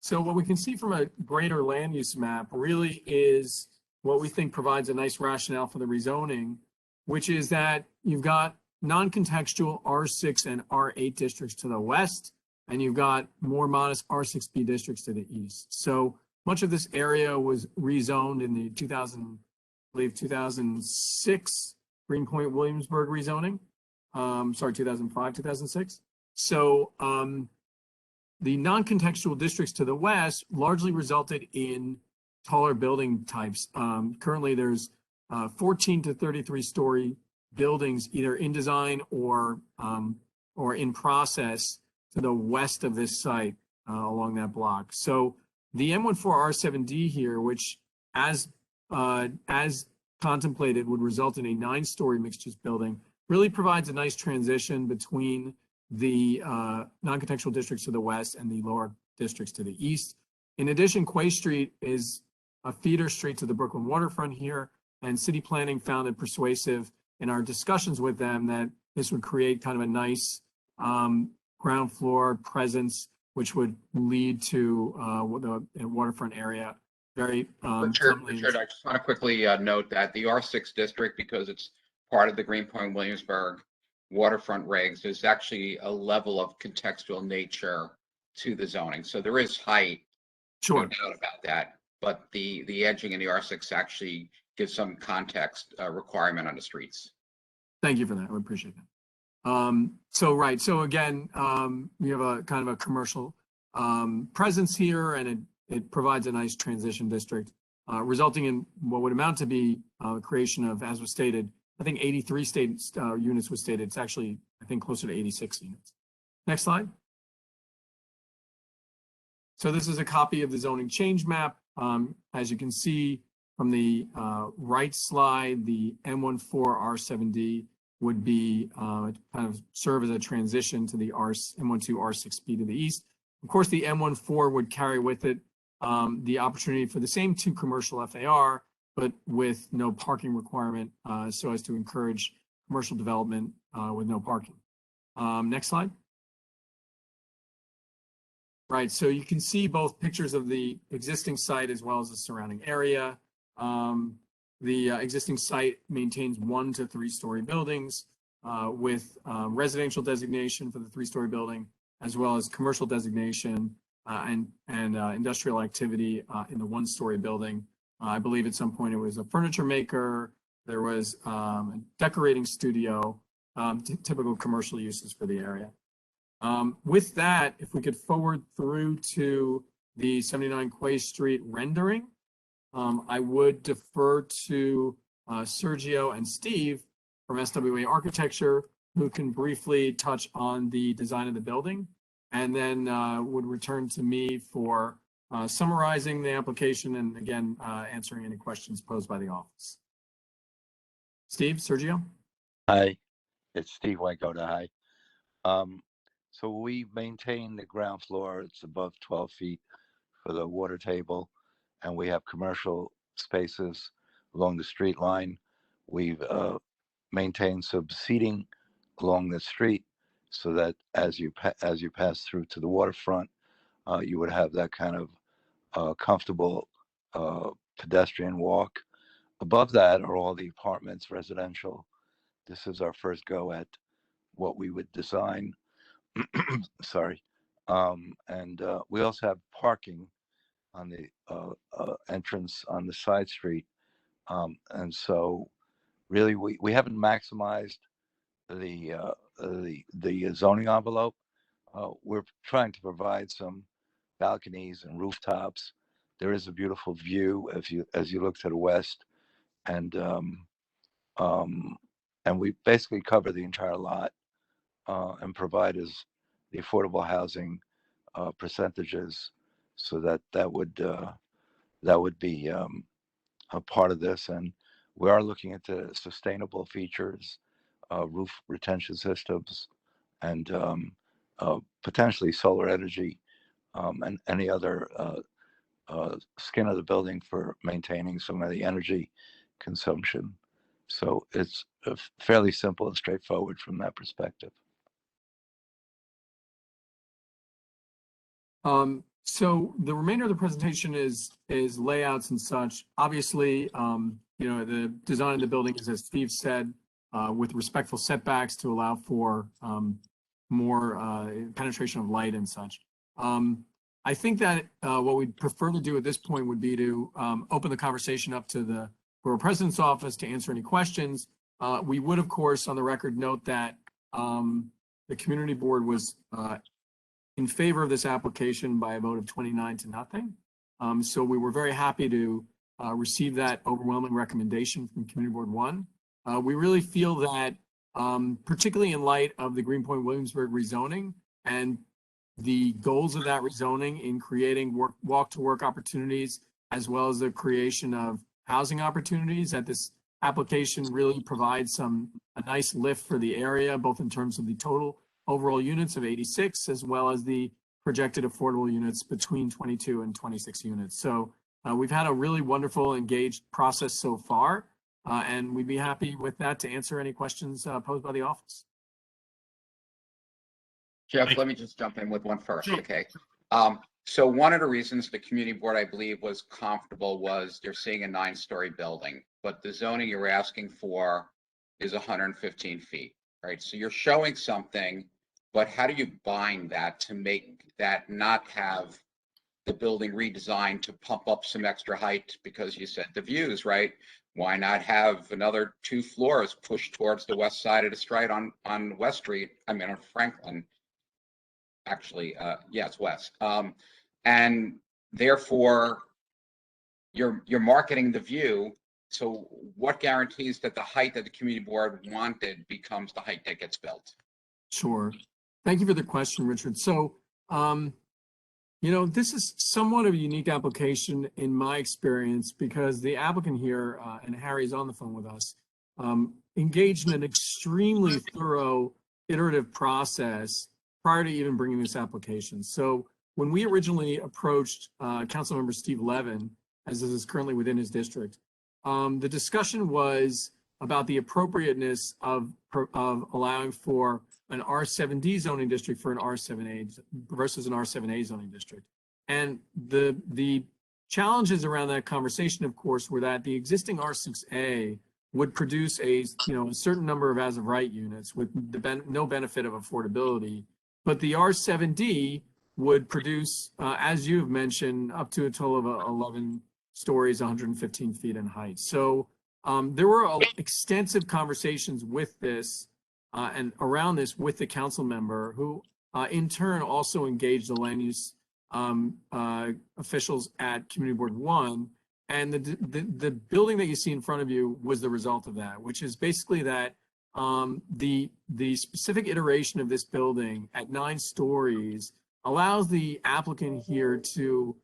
So what we can see from a greater land use map really is what we think provides a nice rationale for the rezoning, which is that you've got non-contextual R6 and R8 districts to the west, and you've got more modest R6B districts to the east. So much of this area was rezoned in the 2006 Greenpoint Williamsburg rezoning. 2005, 2006. So the non-contextual districts to the west largely resulted in taller building types. Currently, there's 14 to 33 story buildings either in design or in process to the west of this site along that block. So the M14R7D here, which as contemplated would result in a 9-story mixed-use building, really provides a nice transition between the non-contextual districts to the west and the lower districts to the east. In addition, Quay Street is a feeder street to the Brooklyn waterfront here, and city planning found it persuasive in our discussions with them that this would create kind of a nice ground floor presence, which would lead to the waterfront area. Very Richard, I just want to quickly note that the R6 district, because it's part of the Greenpoint Williamsburg waterfront regs, there's actually a level of contextual nature to the zoning. So there is height, sure, no doubt about that. But the edging in the R6 actually gives some context requirement on the streets. Thank you for that. I appreciate that. So again, we have a kind of a commercial presence here, and it provides a nice transition district, resulting in what would amount to be the creation of, as was stated, I think 83 units was stated. It's actually, I think, closer to 86 units. Next slide. So this is a copy of the zoning change map. As you can see from the right slide, the M14R7D would be kind of serve as a transition to the M12 R6B to the east. Of course, the M14 would carry with it the opportunity for the same 2 commercial FAR, but with no parking requirement, so as to encourage commercial development with no parking. Next slide. Right, so you can see both pictures of the existing site as well as the surrounding area. The existing site maintains 1 to 3 story buildings with residential designation for the 3-story building, as well as commercial designation and industrial activity in the 1-story building. I believe at some point it was a furniture maker. There was a decorating studio, typical commercial uses for the area. With that, if we could forward through to the 79 Quay Street rendering, I would defer to Sergio and Steve from SWA Architecture, who can briefly touch on the design of the building, and then would return to me for summarizing the application and again, answering any questions posed by the office. Steve, Sergio? Hi, it's Steve Wygoda. Hi. So we maintain the ground floor. It's above 12 feet for the water table, and we have commercial spaces along the street line. We've maintained some seating along the street so that as you pass through to the waterfront, you would have that kind of comfortable pedestrian walk. Above that are all the apartments, residential. This is our first go at what we would design. Sorry. And we also have parking on the entrance on the side street. And so really we haven't maximized the zoning envelope. We're trying to provide some balconies and rooftops. There is a beautiful view as you look to the west, and we basically cover the entire lot and provide as the affordable housing percentages, so that would be a part of this. And we are looking into sustainable features, roof retention systems, and potentially solar energy, and any other skin of the building for maintaining some of the energy consumption. So it's fairly simple and straightforward from that perspective. So the remainder of the presentation is layouts and such. Obviously, the design of the building is, as Steve said, with respectful setbacks to allow for more penetration of light and such. I think that what we'd prefer to do at this point would be to open the conversation up to the Borough President's office to answer any questions. We would, of course, on the record, note that the community board was in favor of this application by a vote of 29-0. So we were very happy to receive that overwhelming recommendation from Community Board 1. We really feel that, particularly in light of the Greenpoint Williamsburg rezoning and the goals of that rezoning in creating walk-to-work opportunities, as well as the creation of housing opportunities, that this application really provides a nice lift for the area, both in terms of the total overall units of 86, as well as the projected affordable units between 22 and 26 units. So we've had a really wonderful, engaged process so far, and we'd be happy with that to answer any questions posed by the office. Jeff, let me just jump in with one first, Sure. okay? So one of the reasons the community board, I believe, was comfortable was they're seeing a 9-story building, but the zoning you're asking for is 115 feet, right? So you're showing something, but how do you bind that to make that not have the building redesigned to pump up some extra height? Because you said the views, right? Why not have another 2 floors pushed towards the west side of the street on West Street? I mean, on Franklin. Actually, yeah, it's west. And therefore, you're marketing the view. So what guarantees that the height that the community board wanted becomes the height that gets built? Sure. Thank you for the question, Richard. So, this is somewhat of a unique application in my experience, because the applicant here, and Harry's on the phone with us, engaged in an extremely thorough iterative process prior to even bringing this application. So when we originally approached Councilmember Steve Levin, as this is currently within his district, the discussion was about the appropriateness of allowing for an R7D zoning district for an R7A versus an R7A zoning district. And the challenges around that conversation, of course, were that the existing R6A would produce a certain number of as of right units with no benefit of affordability. But the R7D would produce, as you've mentioned, up to a total of 11 stories, 115 feet in height. So there were extensive conversations with this and around this with the council member, who in turn also engaged the land use officials at Community Board 1. And the building that you see in front of you was the result of that, which is basically that the specific iteration of this building at 9 stories allows the applicant here to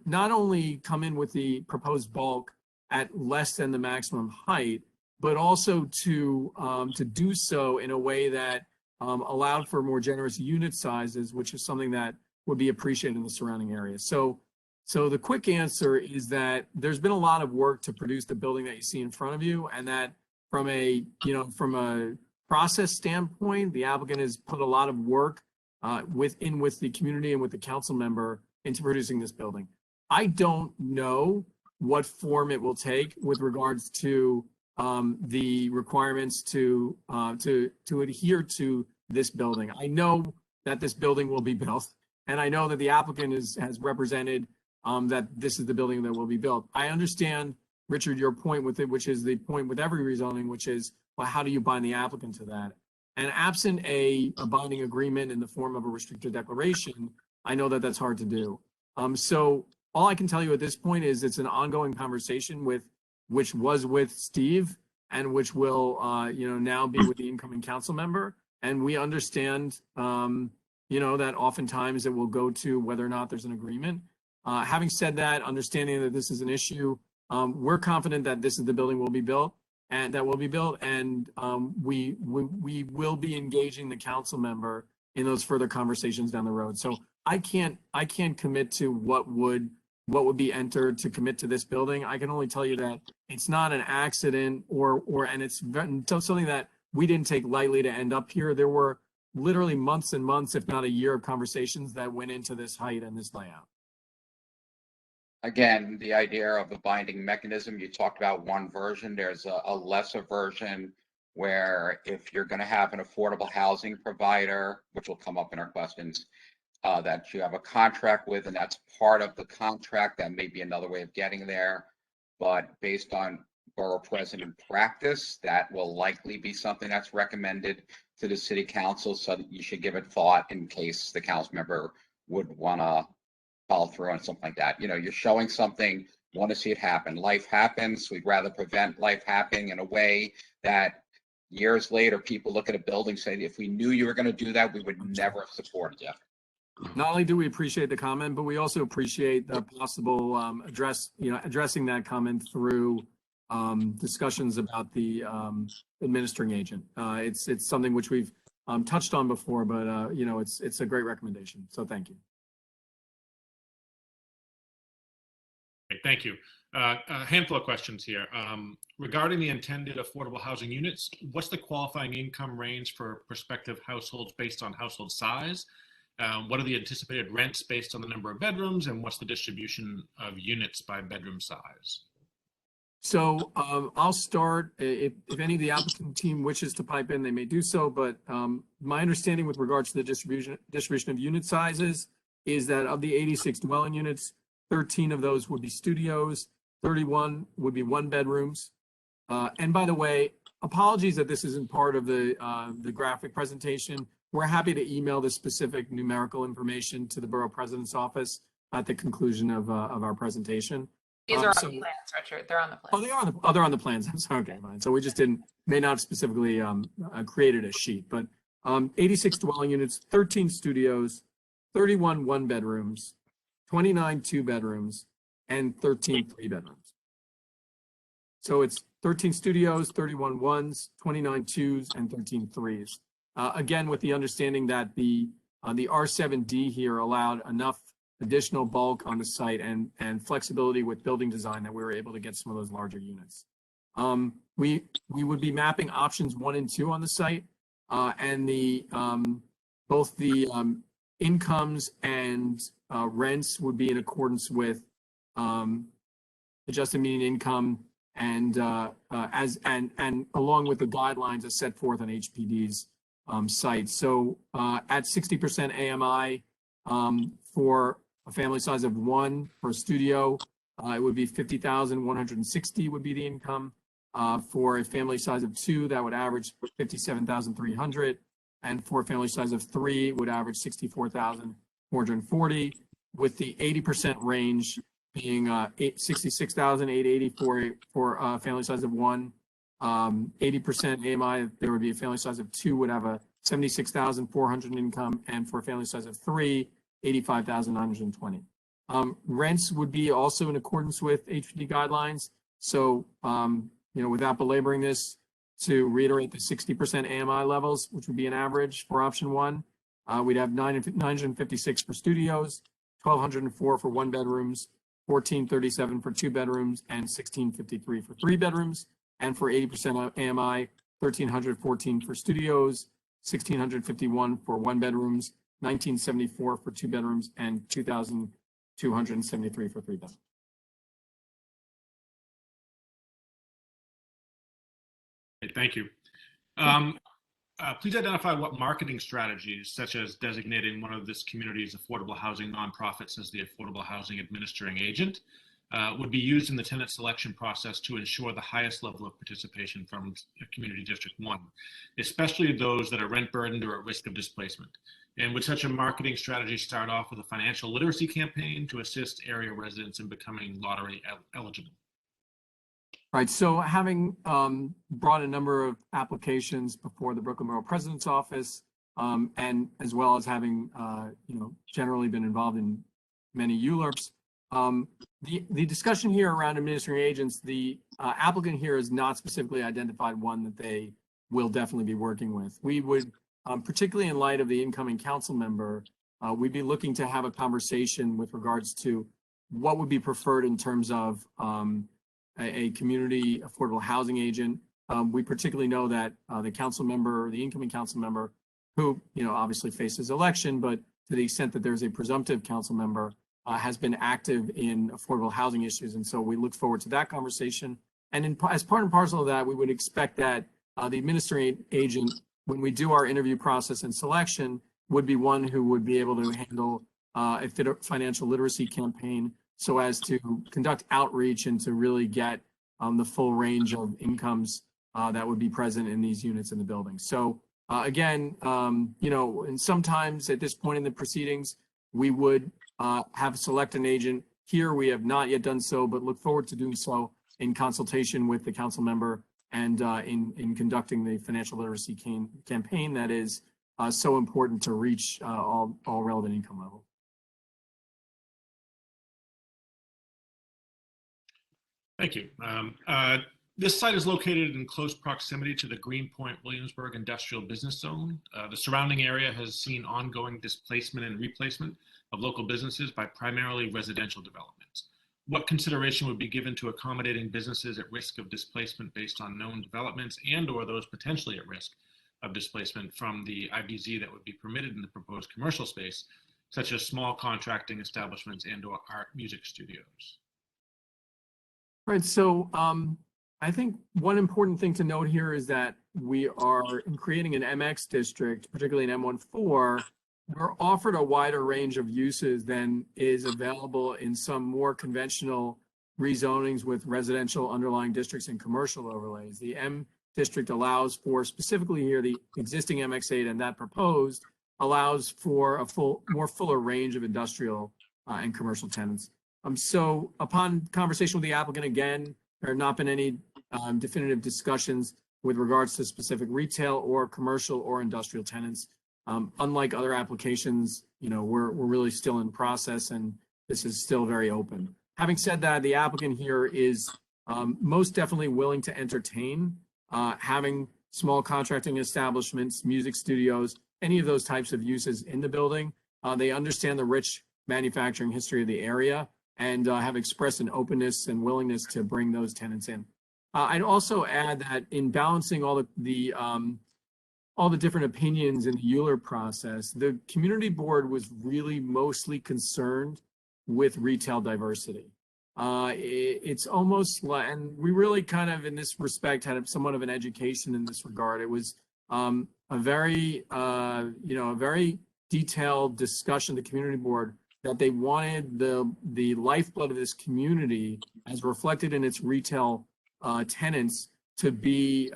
not only come in with the proposed bulk at less than the maximum height, but also to do so in a way that allowed for more generous unit sizes, which is something that would be appreciated in the surrounding area. So the quick answer is that there's been a lot of work to produce the building that you see in front of you, and that from a process standpoint, the applicant has put a lot of work with the community and with the council member into producing this building. I don't know what form it will take with regards to the requirements to adhere to this building. I know that this building will be built, and I know that the applicant has represented that this is the building that will be built. I understand, Richard, your point with it, which is the point with every rezoning, which is, well, how do you bind the applicant to that? And absent a binding agreement in the form of a restricted declaration, I know that that's hard to do. So all I can tell you at this point is it's an ongoing conversation which was with Steve, and which will now be with the incoming council member. And we understand that oftentimes it will go to whether or not there's an agreement. Having said that, understanding that this is an issue, we're confident that this is the building will be built, and we will be engaging the council member in those further conversations down the road. So I can't commit to what would be entered to commit to this building. I can only tell you that it's not an accident and it's something that we didn't take lightly to end up here. There were literally months and months, if not a year, of conversations that went into this height and this layout. Again, the idea of a binding mechanism, you talked about one version. There's a lesser version where if you're going to have an affordable housing provider, which will come up in our questions, that you have a contract with, and that's part of the contract. That may be another way of getting there. But based on borough president practice. That will likely be something that's recommended to the city council, so that you should give it thought in case the council member would want to follow through on something like that. You know, you're showing something, want to see it happen. Life happens. We'd rather prevent life happening in a way that years later, people look at a building saying, if we knew you were going to do that, we would never have supported you. Not only do we appreciate the comment, but we also appreciate the possible addressing that comment through discussions about the administering agent. It's something which we've touched on before, but it's a great recommendation. So thank you. Okay, thank you. A handful of questions here. Regarding the intended affordable housing units, what's the qualifying income range for prospective households based on household size? What are the anticipated rents based on the number of bedrooms, and what's the distribution of units by bedroom size? So I'll start. If any of the applicant team wishes to pipe in, they may do so. But my understanding with regards to the distribution of unit sizes is that of the 86 dwelling units, 13 of those would be studios, 31 would be one bedrooms. And by the way, apologies that this isn't part of the graphic presentation. We're happy to email the specific numerical information to the Borough President's office at the conclusion of our presentation. These are on the plans, Richard. They're on the plans. Oh, they are on they're on the plans. I'm sorry. Okay, fine. So we just may not specifically created a sheet, but 86 dwelling units, 13 studios, 31 one bedrooms, 29 two bedrooms, and 13 three bedrooms. So it's 13 studios, 31 ones, 29 twos, and 13 threes. Again, with the understanding that the R7D here allowed enough additional bulk on the site and flexibility with building design that we were able to get some of those larger units. We would be mapping options 1 and 2 on the site, and both the incomes and rents would be in accordance with adjusted median income and along with the guidelines as set forth on HPD's site. So at 60% AMI for a family size of 1 for a studio, it would be 50,160 would be the income. For a family size of 2, that would average 57,300, and for a family size of 3, would average 64,440, with the 80% range being 66,880 for a family size of 1. 80% AMI, there would be a family size of 2 would have a 76,400 income, and for a family size of 3, 85,920. Rents would be also in accordance with HPD guidelines. So, without belaboring this, to reiterate the 60% AMI levels, which would be an average for option 1, we'd have 956 for studios, 1,204 for 1 bedrooms, 1,437 for 2 bedrooms, and 1,653 for 3 bedrooms. And for 80% AMI, 1,314 for studios, 1,651 for 1 bedrooms, 1,974 for 2 bedrooms, and 2,273 for 3 bedrooms. Okay, thank you. Please identify what marketing strategies, such as designating one of this community's affordable housing nonprofits as the affordable housing administering agent, would be used in the tenant selection process to ensure the highest level of participation from Community District 1, especially those that are rent burdened or at risk of displacement. And would such a marketing strategy start off with a financial literacy campaign to assist area residents in becoming lottery eligible? Right. So having brought a number of applications before the Brooklyn Borough President's office, and as well as having generally been involved in many ULURPs, the discussion here around administering agents, the applicant here has not specifically identified one that they will definitely be working with. We would, particularly in light of the incoming council member, we'd be looking to have a conversation with regards to what would be preferred in terms of a community affordable housing agent. We particularly know that the council member, the incoming council member, who obviously faces election, but to the extent that there's a presumptive council member, has been active in affordable housing issues. And so we look forward to that conversation. And as part and parcel of that, we would expect that the administrative agent, when we do our interview process and selection, would be one who would be able to handle a financial literacy campaign so as to conduct outreach and to really get the full range of incomes that would be present in these units in the building. So again, and sometimes at this point in the proceedings, we would have select an agent. Here, we have not yet done so, but look forward to doing so in consultation with the council member and in conducting the financial literacy campaign that is so important to reach all relevant income levels. Thank you. This site is located in close proximity to the Greenpoint Williamsburg Industrial Business Zone. The surrounding area has seen ongoing displacement and replacement of local businesses by primarily residential developments. What consideration would be given to accommodating businesses at risk of displacement based on known developments and/or those potentially at risk of displacement from the IBZ that would be permitted in the proposed commercial space, such as small contracting establishments and/or art music studios? Right. So I think one important thing to note here is that we are in creating an MX district, particularly an M14. We're offered a wider range of uses than is available in some more conventional rezonings with residential underlying districts and commercial overlays. The M district allows for, specifically here, the existing MX8 and that proposed allows for a more fuller range of industrial and commercial tenants. So upon conversation with the applicant, again, there have not been any definitive discussions with regards to specific retail or commercial or industrial tenants. Unlike other applications, we're really still in process and this is still very open. Having said that, the applicant here is most definitely willing to entertain having small contracting establishments, music studios, any of those types of uses in the building. They understand the rich manufacturing history of the area and have expressed an openness and willingness to bring those tenants in. I'd also add that in balancing all the different opinions in the ULURP process, the community board was really mostly concerned with retail diversity. It's almost like, and we really kind of in this respect had somewhat of an education in this regard. It was a very detailed discussion, the community board, that they wanted the lifeblood of this community as reflected in its retail tenants to be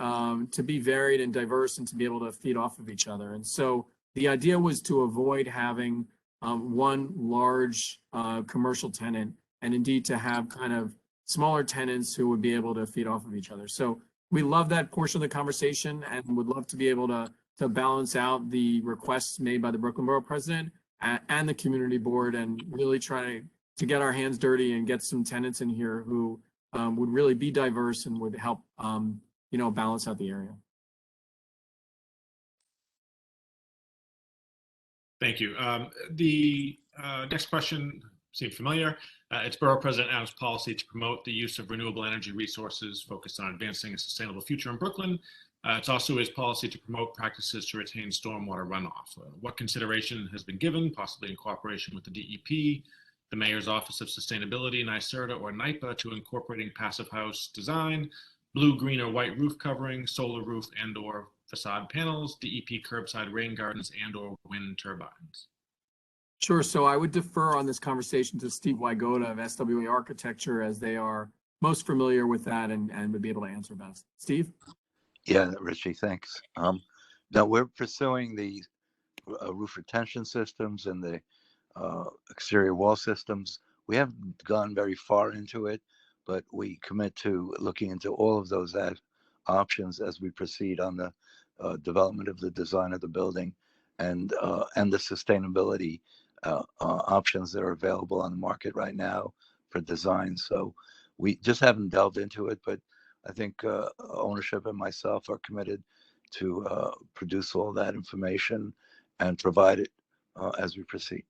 varied and diverse and to be able to feed off of each other. And so the idea was to avoid having one large commercial tenant and indeed to have kind of smaller tenants who would be able to feed off of each other. So we love that portion of the conversation and would love to be able to balance out the requests made by the Brooklyn Borough President and the community board and really try to get our hands dirty and get some tenants in here who would really be diverse and would help, balance out the area. Thank you. The next question seems familiar. It's Borough President Adams' policy to promote the use of renewable energy resources focused on advancing a sustainable future in Brooklyn. It's also his policy to promote practices to retain stormwater runoff. What consideration has been given, possibly in cooperation with the DEP, the Mayor's Office of Sustainability, NYSERDA, or NYPA, to incorporating passive house design, blue, green, or white roof covering, solar roof and/or facade panels, DEP curbside rain gardens, and/or wind turbines? Sure. So I would defer on this conversation to Steve Wygoda of SWA Architecture, as they are most familiar with that and would be able to answer best. Steve? Yeah, Richie, thanks. Now we're pursuing the roof retention systems and the exterior wall systems. We haven't gone very far into it, but we commit to looking into all of those options as we proceed on the development of the design of the building and the sustainability options that are available on the market right now for design. So we just haven't delved into it, but I think ownership and myself are committed to produce all that information and provide it as we proceed.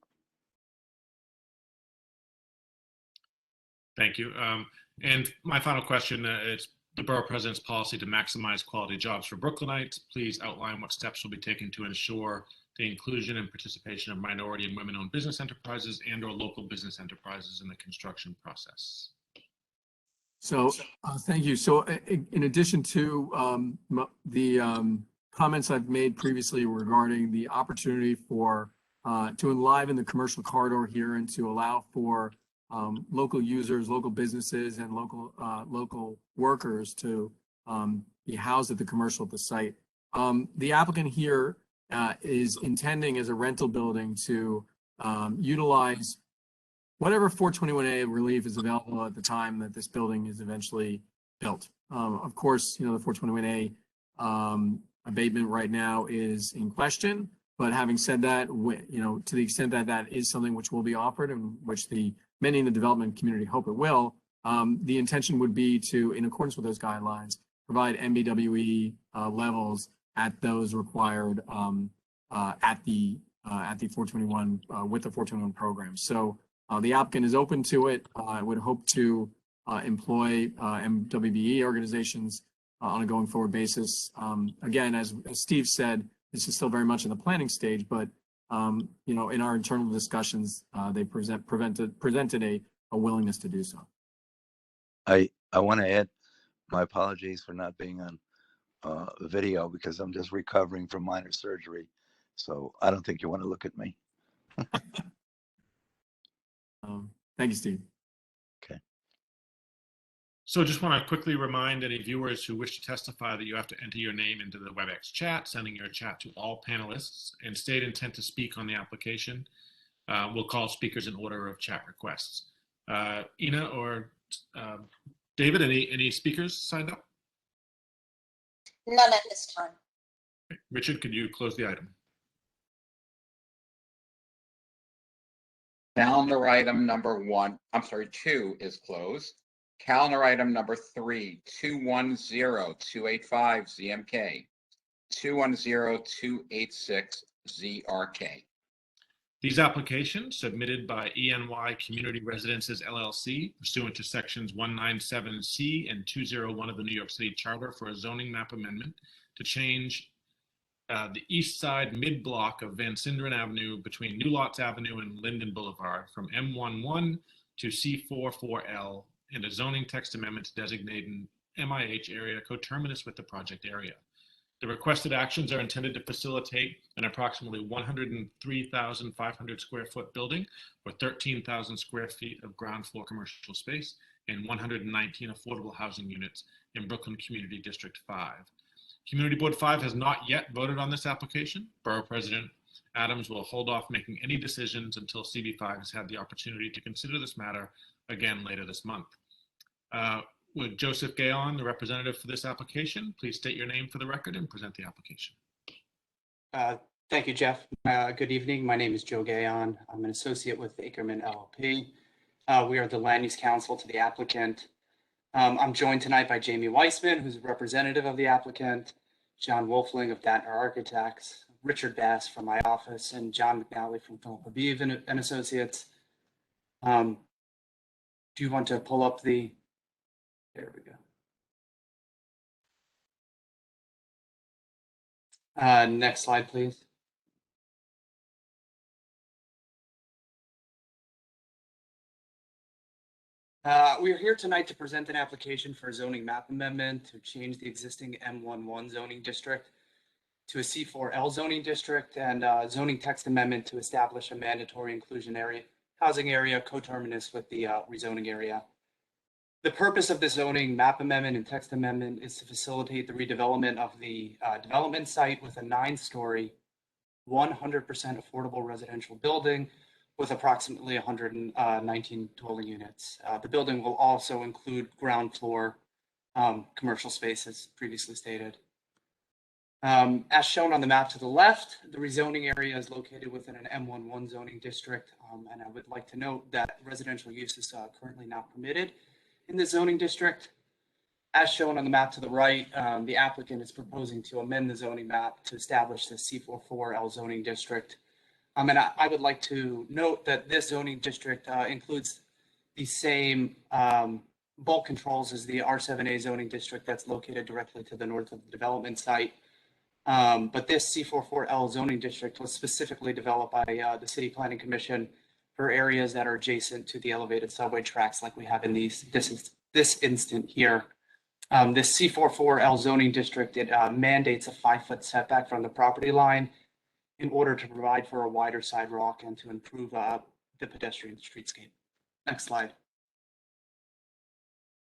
Thank you. And my final question is the Borough President's policy to maximize quality jobs for Brooklynites. Please outline what steps will be taken to ensure the inclusion and participation of minority and women-owned business enterprises and/or local business enterprises in the construction process. So thank you. So in addition to the comments I've made previously regarding the opportunity for to enliven the commercial corridor here and to allow for local users, local businesses, and local workers to be housed at the commercial at the site. The applicant here is intending as a rental building to utilize whatever 421A relief is available at the time that this building is eventually built. Of course, the 421A abatement right now is in question, but having said that, to the extent that that is something which will be offered and which many in the development community hope it will, the intention would be to, in accordance with those guidelines, provide MBWE levels at those required at the 421 with the 421 program. So the applicant is open to it. I would hope to employ MWBE organizations on a going forward basis. Again, as Steve said, this is still very much in the planning stage, but in our internal discussions, they presented a willingness to do so. I want to add my apologies for not being on video because I'm just recovering from minor surgery. So I don't think you want to look at me. Thank you, Steve. Okay. So just want to quickly remind any viewers who wish to testify that you have to enter your name into the WebEx chat, sending your chat to all panelists, and state intent to speak on the application. We'll call speakers in order of chat requests. Ina or David, any speakers signed up? None at this time. Richard, could you close the item? Calendar item number 2 is closed. Calendar item number 3, 210285 ZMK, 210286 ZRK. These applications submitted by ENY Community Residences LLC pursuant to sections 197C and 201 of the New York City Charter for a zoning map amendment to change the east side mid-block of Van Sinderen Avenue between New Lots Avenue and Linden Boulevard from M11 to C44L, and a zoning text amendment to designate an MIH area coterminous with the project area. The requested actions are intended to facilitate an approximately 103,500 square foot building or 13,000 square feet of ground floor commercial space and 119 affordable housing units in Brooklyn Community District 5. Community Board 5 has not yet voted on this application. Borough President Adams will hold off making any decisions until CB5 has had the opportunity to consider this matter again later this month. Would Joseph Gayon, the representative for this application, please state your name for the record and present the application. Thank you, Jeff. Good evening. My name is Joe Gayon. I'm an associate with Ackerman LLP. We are the land use counsel to the applicant. I'm joined tonight by Jamie Weissman, who's a representative of the applicant, John Wolfling of Datner Architects, Richard Bass from my office, and John McNally from Philip Aviv and Associates. Do you want to pull up the, there we go. Next slide, please. We are here tonight to present an application for a zoning map amendment to change the existing M11 zoning district to a C4L zoning district, and zoning text amendment to establish a mandatory inclusionary housing area coterminous with the rezoning area. The purpose of the zoning map amendment and text amendment is to facilitate the redevelopment of the development site with a 9-story, 100% affordable residential building with approximately 119 dwelling units. The building will also include ground floor commercial space, as previously stated. As shown on the map to the left, the rezoning area is located within an M11 zoning district, and I would like to note that residential use is currently not permitted in the zoning district. As shown on the map to the right, the applicant is proposing to amend the zoning map to establish the C44L zoning district. And I would like to note that this zoning district includes the same bulk controls as the R7A zoning district that's located directly to the north of the development site. But this C44L zoning district was specifically developed by the City Planning Commission for areas that are adjacent to the elevated subway tracks like we have in this instant here. This C44L zoning district, it mandates a 5-foot setback from the property line in order to provide for a wider sidewalk and to improve the pedestrian streetscape. Next slide.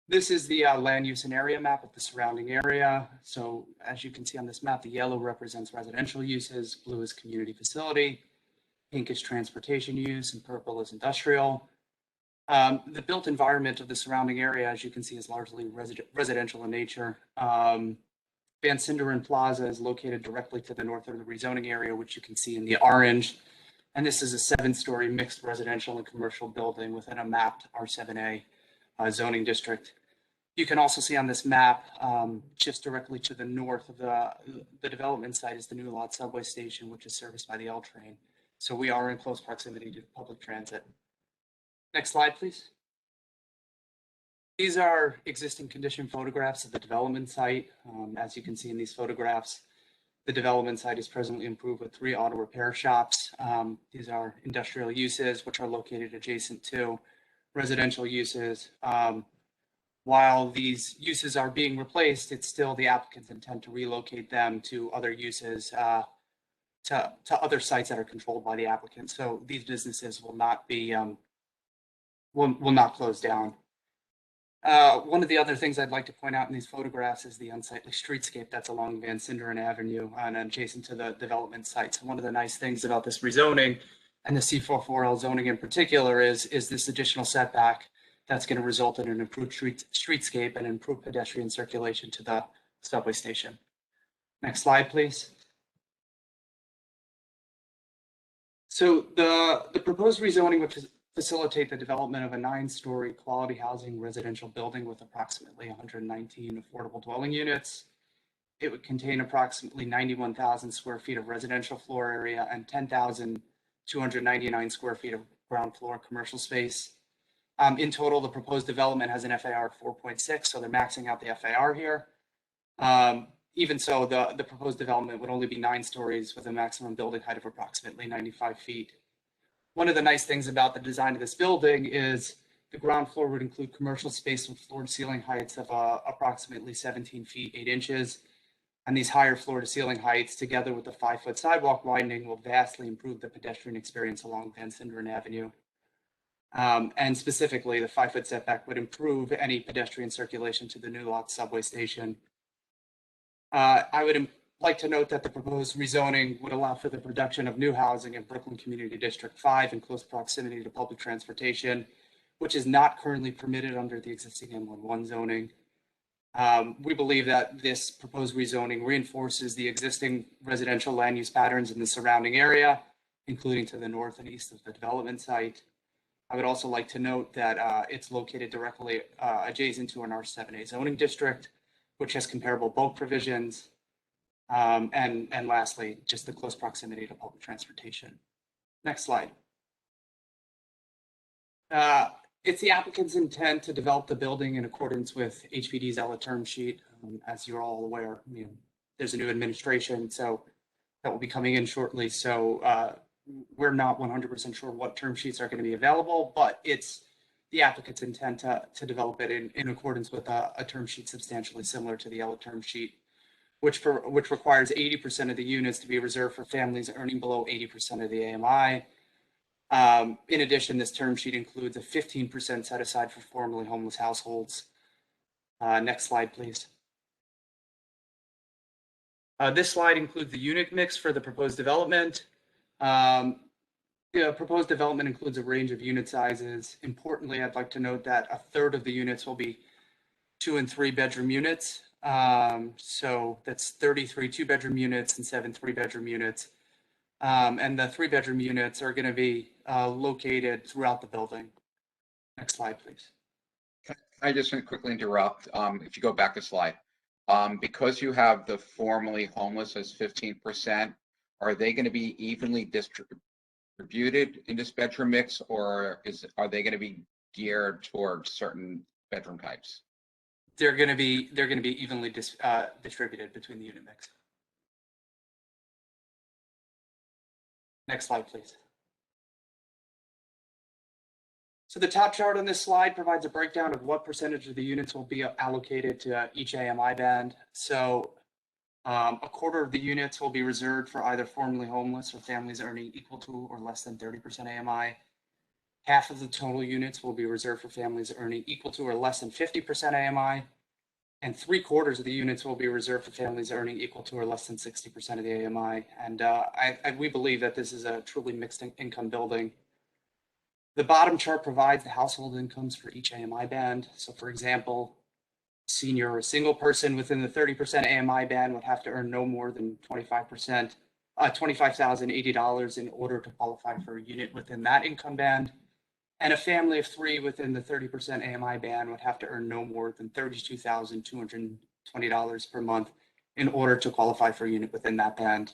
This is the land use and area map of the surrounding area. So as you can see on this map, the yellow represents residential uses, blue is community facility, pink is transportation use, and purple is industrial. The built environment of the surrounding area, as you can see, is largely residential in nature. Van Sinderen Plaza is located directly to the north of the rezoning area, which you can see in the orange. And this is a 7-story mixed residential and commercial building within a mapped R7A zoning district. You can also see on this map, just directly to the north of the development site is the New Lot subway station, which is serviced by the L train. So we are in close proximity to public transit. Next slide, please. These are existing condition photographs of the development site. As you can see in these photographs, the development site is presently improved with 3 auto repair shops. These are industrial uses, which are located adjacent to residential uses. While these uses are being replaced, it's still the applicant's intent to relocate them to other uses, to other sites that are controlled by the applicant. So these businesses will not be, will not close down. One of the other things I'd like to point out in these photographs is the unsightly streetscape that's along Van Sinderen Avenue and adjacent to the development site. So one of the nice things about this rezoning and the C44L zoning in particular is this additional setback that's going to result in an improved streetscape and improved pedestrian circulation to the subway station. Next slide, please. So the proposed rezoning would facilitate the development of a 9-story quality housing residential building with approximately 119 affordable dwelling units. It would contain approximately 91,000 square feet of residential floor area and 10,299 square feet of ground floor commercial space. In total, the proposed development has an FAR of 4.6, so they're maxing out the FAR here. Even so, the proposed development would only be 9 stories with a maximum building height of approximately 95 feet. One of the nice things about the design of this building is the ground floor would include commercial space with floor to ceiling heights of approximately 17 feet 8 inches. And these higher floor to ceiling heights, together with the 5-foot sidewalk widening, will vastly improve the pedestrian experience along Van Sinderen Avenue. And specifically, the 5-foot setback would improve any pedestrian circulation to the New Lot subway station. I would like to note that the proposed rezoning would allow for the production of new housing in Brooklyn Community District 5 in close proximity to public transportation, which is not currently permitted under the existing M11 zoning. We believe that this proposed rezoning reinforces the existing residential land use patterns in the surrounding area, including to the north and east of the development site. I would also like to note that it's located directly adjacent to an R7A zoning district, which has comparable bulk provisions. And lastly, just the close proximity to public transportation. Next slide. It's the applicant's intent to develop the building in accordance with HPD's ELA term sheet. As you're all aware, there's a new administration, so that will be coming in shortly. So we're not 100% sure what term sheets are going to be available, but it's the applicant's intent to develop it in accordance with a term sheet substantially similar to the ELA term sheet, which requires 80% of the units to be reserved for families earning below 80% of the AMI. In addition, this term sheet includes a 15% set aside for formerly homeless households. Next slide, please. This slide includes the unit mix for the proposed development. The proposed development includes a range of unit sizes. Importantly, I'd like to note that 1/3 of the units will be 2- and 3-bedroom units. So that's 33 2-bedroom units and 7 3-bedroom units. And the 3-bedroom units are going to be located throughout the building. Next slide, please. I just want to quickly interrupt. If you go back a slide, because you have the formerly homeless as 15%, are they going to be evenly distributed in this bedroom mix, or are they going to be geared towards certain bedroom types? They're going to be evenly distributed between the unit mix. Next slide, please. So the top chart on this slide provides a breakdown of what percentage of the units will be allocated to each AMI band. So 1/4 of the units will be reserved for either formerly homeless or families earning equal to or less than 30% AMI. half of the total units will be reserved for families earning equal to or less than 50% AMI, and 3/4 of the units will be reserved for families earning equal to or less than 60% of the AMI. And we believe that this is a truly mixed income building. The bottom chart provides the household incomes for each AMI band. So for example, senior or single person within the 30% AMI band would have to earn no more than 25%, $25,080 in order to qualify for a unit within that income band. And a family of 3 within the 30% AMI band would have to earn no more than $32,220 per month in order to qualify for a unit within that band.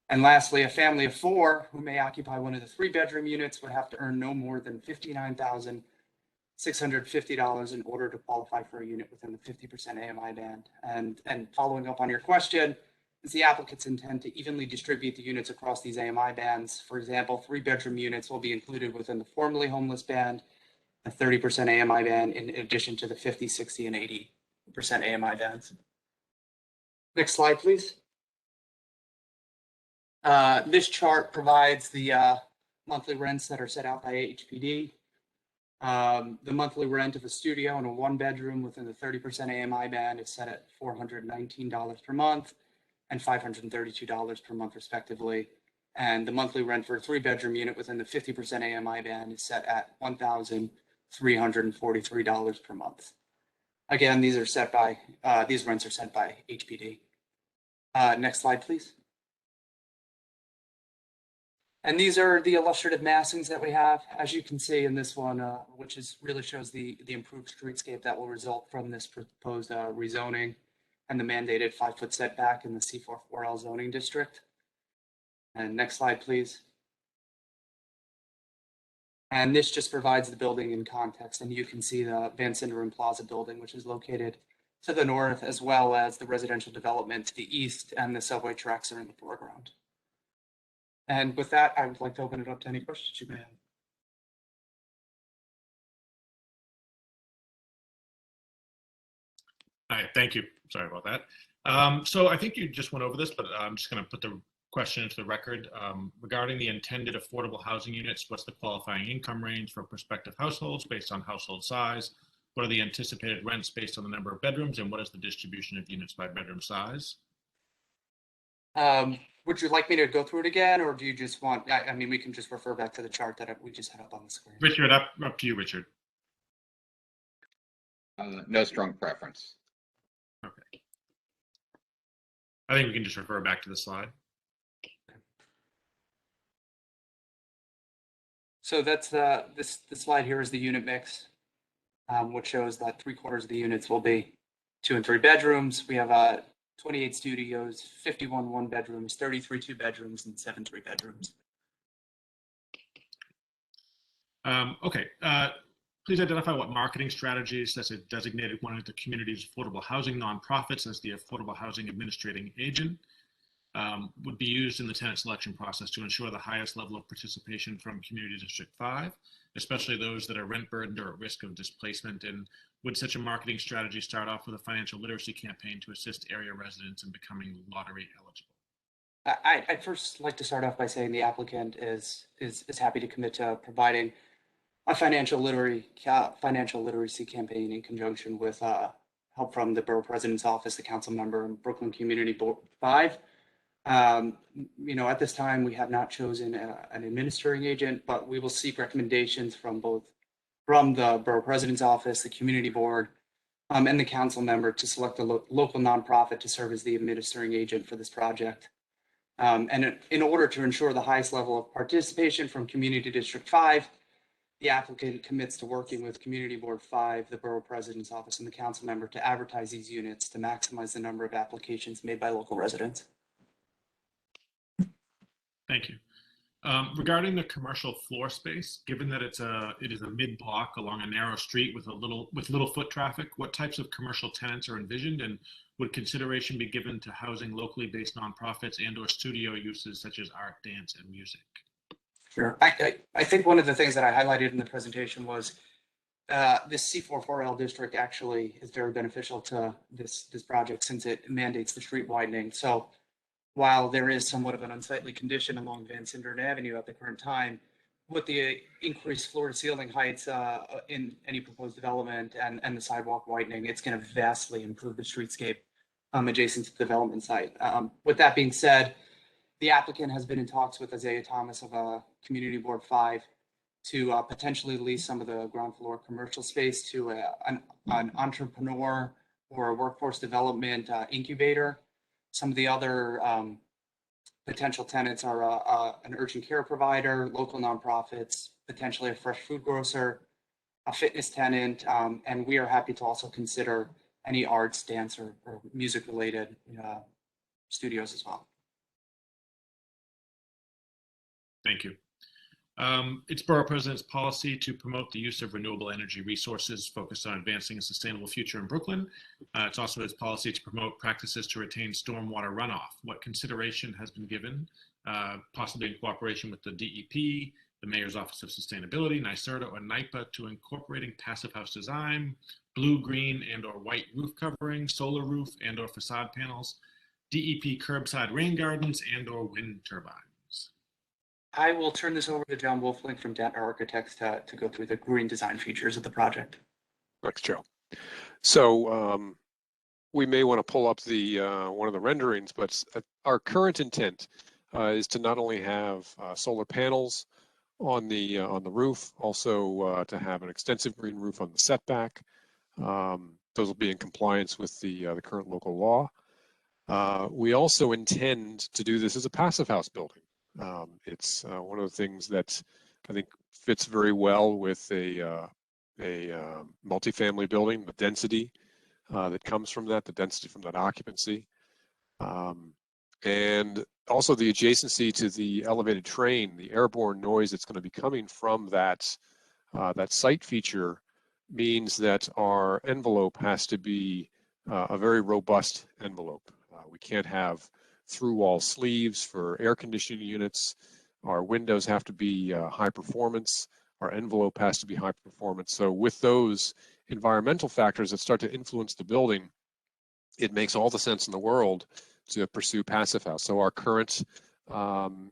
And lastly, a family of 4 who may occupy one of the 3-bedroom units would have to earn no more than $59,650 in order to qualify for a unit within the 50% AMI band. And following up on your question, is the applicants intend to evenly distribute the units across these AMI bands. For example, 3-bedroom units will be included within the formerly homeless band, a 30% AMI band, in addition to the 50, 60, and 80% AMI bands. Next slide, please. This chart provides the monthly rents that are set out by HPD. The monthly rent of a studio and a 1-bedroom within the 30% AMI band is set at $419 per month and $532 per month respectively. And the monthly rent for a 3-bedroom unit within the 50% AMI band is set at $1,343 per month. Again, these rents are set by HPD. Next slide, please. And these are the illustrative massings that we have, as you can see in this one, which really shows the improved streetscape that will result from this proposed rezoning and the mandated 5-foot setback in the C44L zoning district. And next slide, please. And this just provides the building in context, and you can see the Van Sinderen Plaza building, which is located to the north, as well as the residential development to the east, and the subway tracks are in the foreground. And with that, I would like to open it up to any questions you may have. All right, thank you. Sorry about that. So I think you just went over this, but I'm just going to put the question into the record. Regarding the intended affordable housing units, what's the qualifying income range for prospective households based on household size? What are the anticipated rents based on the number of bedrooms? And what is the distribution of units by bedroom size? Would you like me to go through it again, or do you just want, I mean, we can just refer back to the chart that we just had up on the screen. Richard, up to you, Richard. No strong preference. Okay. I think we can just refer back to the slide. So that's the slide here is the unit mix, which shows that 3/4 of the units will be 2 and 3 bedrooms. We have 28 studios, 51 1-bedrooms, 33 2-bedrooms, and 7 3-bedrooms. Okay. Please identify what marketing strategies as a designated one of the community's affordable housing nonprofits as the affordable housing administrating agent would be used in the tenant selection process to ensure the highest level of participation from Community District 5, especially those that are rent burdened or at risk of displacement. And would such a marketing strategy start off with a financial literacy campaign to assist area residents in becoming lottery eligible? I'd first like to start off by saying the applicant is happy to commit to providing a financial literacy campaign in conjunction with help from the Borough President's Office, the council member, and Brooklyn Community Board 5. At this time, we have not chosen an administering agent, but we will seek recommendations from the Borough President's Office, the Community Board, and the council member to select a local nonprofit to serve as the administering agent for this project. And in order to ensure the highest level of participation from Community District 5, the applicant commits to working with Community Board 5, the Borough President's Office, and the council member to advertise these units to maximize the number of applications made by local residents. Thank you. Regarding the commercial floor space, given that it is a mid-block along a narrow street with little foot traffic, what types of commercial tenants are envisioned, and would consideration be given to housing locally based nonprofits and/or studio uses such as art, dance, and music? Sure. I think one of the things that I highlighted in the presentation was this C44L district actually is very beneficial to this project since it mandates the street widening. So while there is somewhat of an unsightly condition along Van Sinderen Avenue at the current time, with the increased floor to ceiling heights in any proposed development and the sidewalk widening, it's going to vastly improve the streetscape adjacent to the development site. With that being said, the applicant has been in talks with Isaiah Thomas of Community Board 5 to potentially lease some of the ground floor commercial space to an entrepreneur or a workforce development incubator. Some of the other potential tenants are an urgent care provider, local nonprofits, potentially a fresh food grocer, a fitness tenant, and we are happy to also consider any arts, dance, or music-related studios as well. Thank you. It's Borough President's policy to promote the use of renewable energy resources focused on advancing a sustainable future in Brooklyn. It's also its policy to promote practices to retain stormwater runoff. What consideration has been given, possibly in cooperation with the DEP, the Mayor's Office of Sustainability, NYSERDA, or NYPA, to incorporating passive house design, blue, green, and or white roof covering, solar roof and or facade panels, DEP curbside rain gardens, and or wind turbines? I will turn this over to John Wolfling from Data Architects to go through the green design features of the project. Thanks, Joe. So we may want to pull up the one of the renderings, but our current intent is to not only have solar panels on the roof, also to have an extensive green roof on the setback. Those will be in compliance with the current local law. We also intend to do this as a passive house building. It's one of the things that I think fits very well with a multifamily building, the density that comes from that, the density from that occupancy, and also the adjacency to the elevated train, the airborne noise that's going to be coming from that site feature means that our envelope has to be a very robust envelope. We can't have through-wall sleeves for air conditioning units. Our windows have to be high performance. Our envelope has to be high performance. So with those environmental factors that start to influence the building, it makes all the sense in the world to pursue passive house. So our current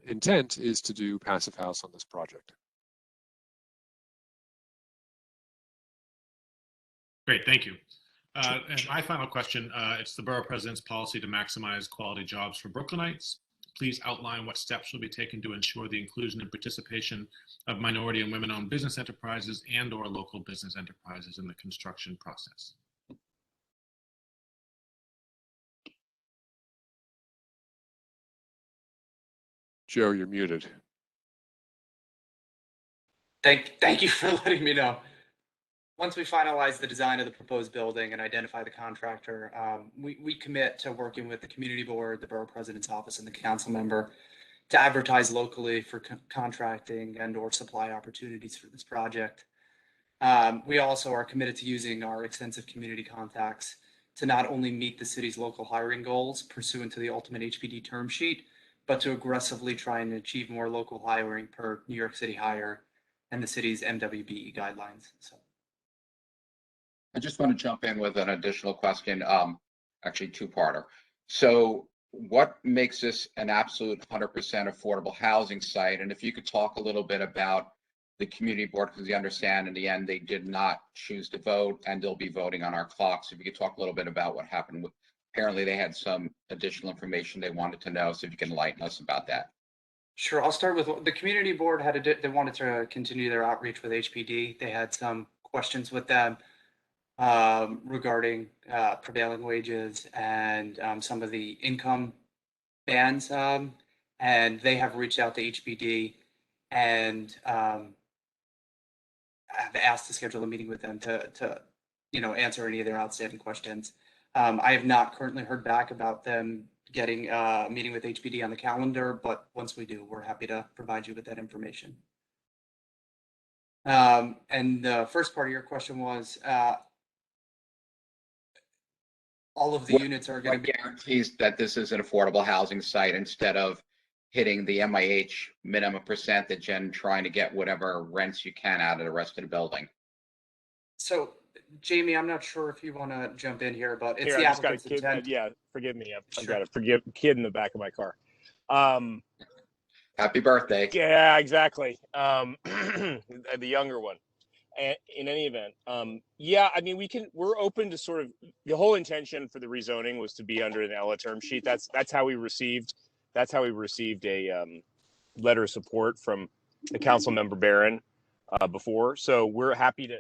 intent is to do passive house on this project. Great, thank you. And my final question, it's the Borough President's policy to maximize quality jobs for Brooklynites. Please outline what steps will be taken to ensure the inclusion and participation of minority and women-owned business enterprises and or local business enterprises in the construction process. Joe, you're muted. Thank you for letting me know. Once we finalize the design of the proposed building and identify the contractor, we commit to working with the community board, the borough president's office, and the council member to advertise locally for contracting and or supply opportunities for this project. We also are committed to using our extensive community contacts to not only meet the city's local hiring goals pursuant to the ultimate HPD term sheet, but to aggressively try and achieve more local hiring per New York City Hire and the city's MWBE guidelines. So. I just want to jump in with an additional question, actually two-parter. So what makes this an absolute 100% affordable housing site? And if you could talk a little bit about the community board, because we understand in the end they did not choose to vote and they'll be voting on our clock. So if you could talk a little bit about what happened with, apparently they had some additional information they wanted to know. So if you can enlighten us about that. Sure, I'll start with the community board they wanted to continue their outreach with HPD. They had some questions with them regarding prevailing wages and some of the income bands, and they have reached out to HPD and have asked to schedule a meeting with them to answer any of their outstanding questions. I have not currently heard back about them getting a meeting with HPD on the calendar, but once we do, we're happy to provide you with that information. And the first part of your question was, all of the units are going to be guarantees that this is an affordable housing site instead of hitting the MIH minimum percentage and trying to get whatever rents you can out of the rest of the building. So, Jamie, I'm not sure if you want to jump in here, but it's Here, the I just got a applicant's kid. intent. Yeah, forgive me. I've Sure. got a kid in the back of my car. Happy birthday. Yeah, exactly. The younger one. And in any event, yeah, I mean, we're open to sort of, the whole intention for the rezoning was to be under an ELA term sheet. That's how we received a letter of support from the council member Barron before. So we're happy to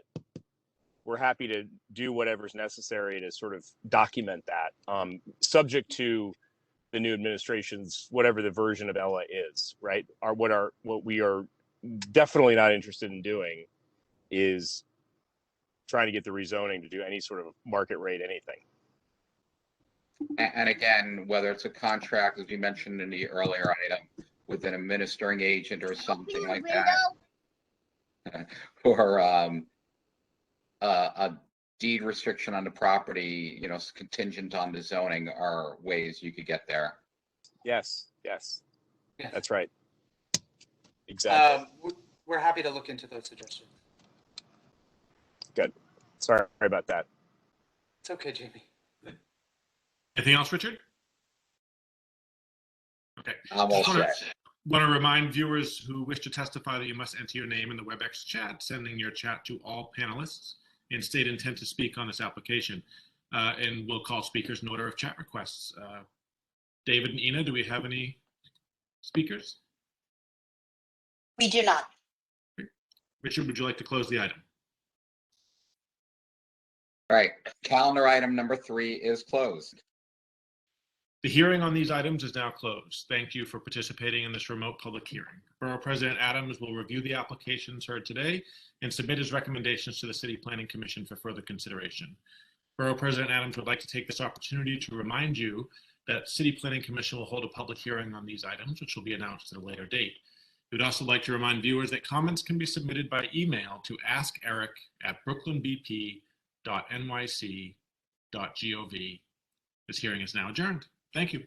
do whatever's necessary to sort of document that, subject to the new administration's whatever the version of ELA is, right? What we are definitely not interested in doing is trying to get the rezoning to do any sort of market rate anything. And again, whether it's a contract, as you mentioned in the earlier item, with an administering agent or something like that, or a deed restriction on the property, you know, contingent on the zoning, are ways you could get there. Yes, Yeah. that's right. Exactly. We're happy to look into those suggestions. Good. Sorry about that. It's okay, Jamie. Anything else, Richard? Okay. I'm all set. Want to remind viewers who wish to testify that you must enter your name in the WebEx chat, sending your chat to all panelists, and state intent to speak on this application. And we'll call speakers in order of chat requests. David and Ina, do we have any speakers? We do not. Richard, would you like to close the item? All right, calendar item number 3 is closed. The hearing on these items is now closed. Thank you for participating in this remote public hearing. Borough President Adams will review the applications heard today and submit his recommendations to the City Planning Commission for further consideration. Borough President Adams would like to take this opportunity to remind you that City Planning Commission will hold a public hearing on these items, which will be announced at a later date. We would also like to remind viewers that comments can be submitted by email to askeric@brooklynbp.nyc.gov. This hearing is now adjourned. Thank you.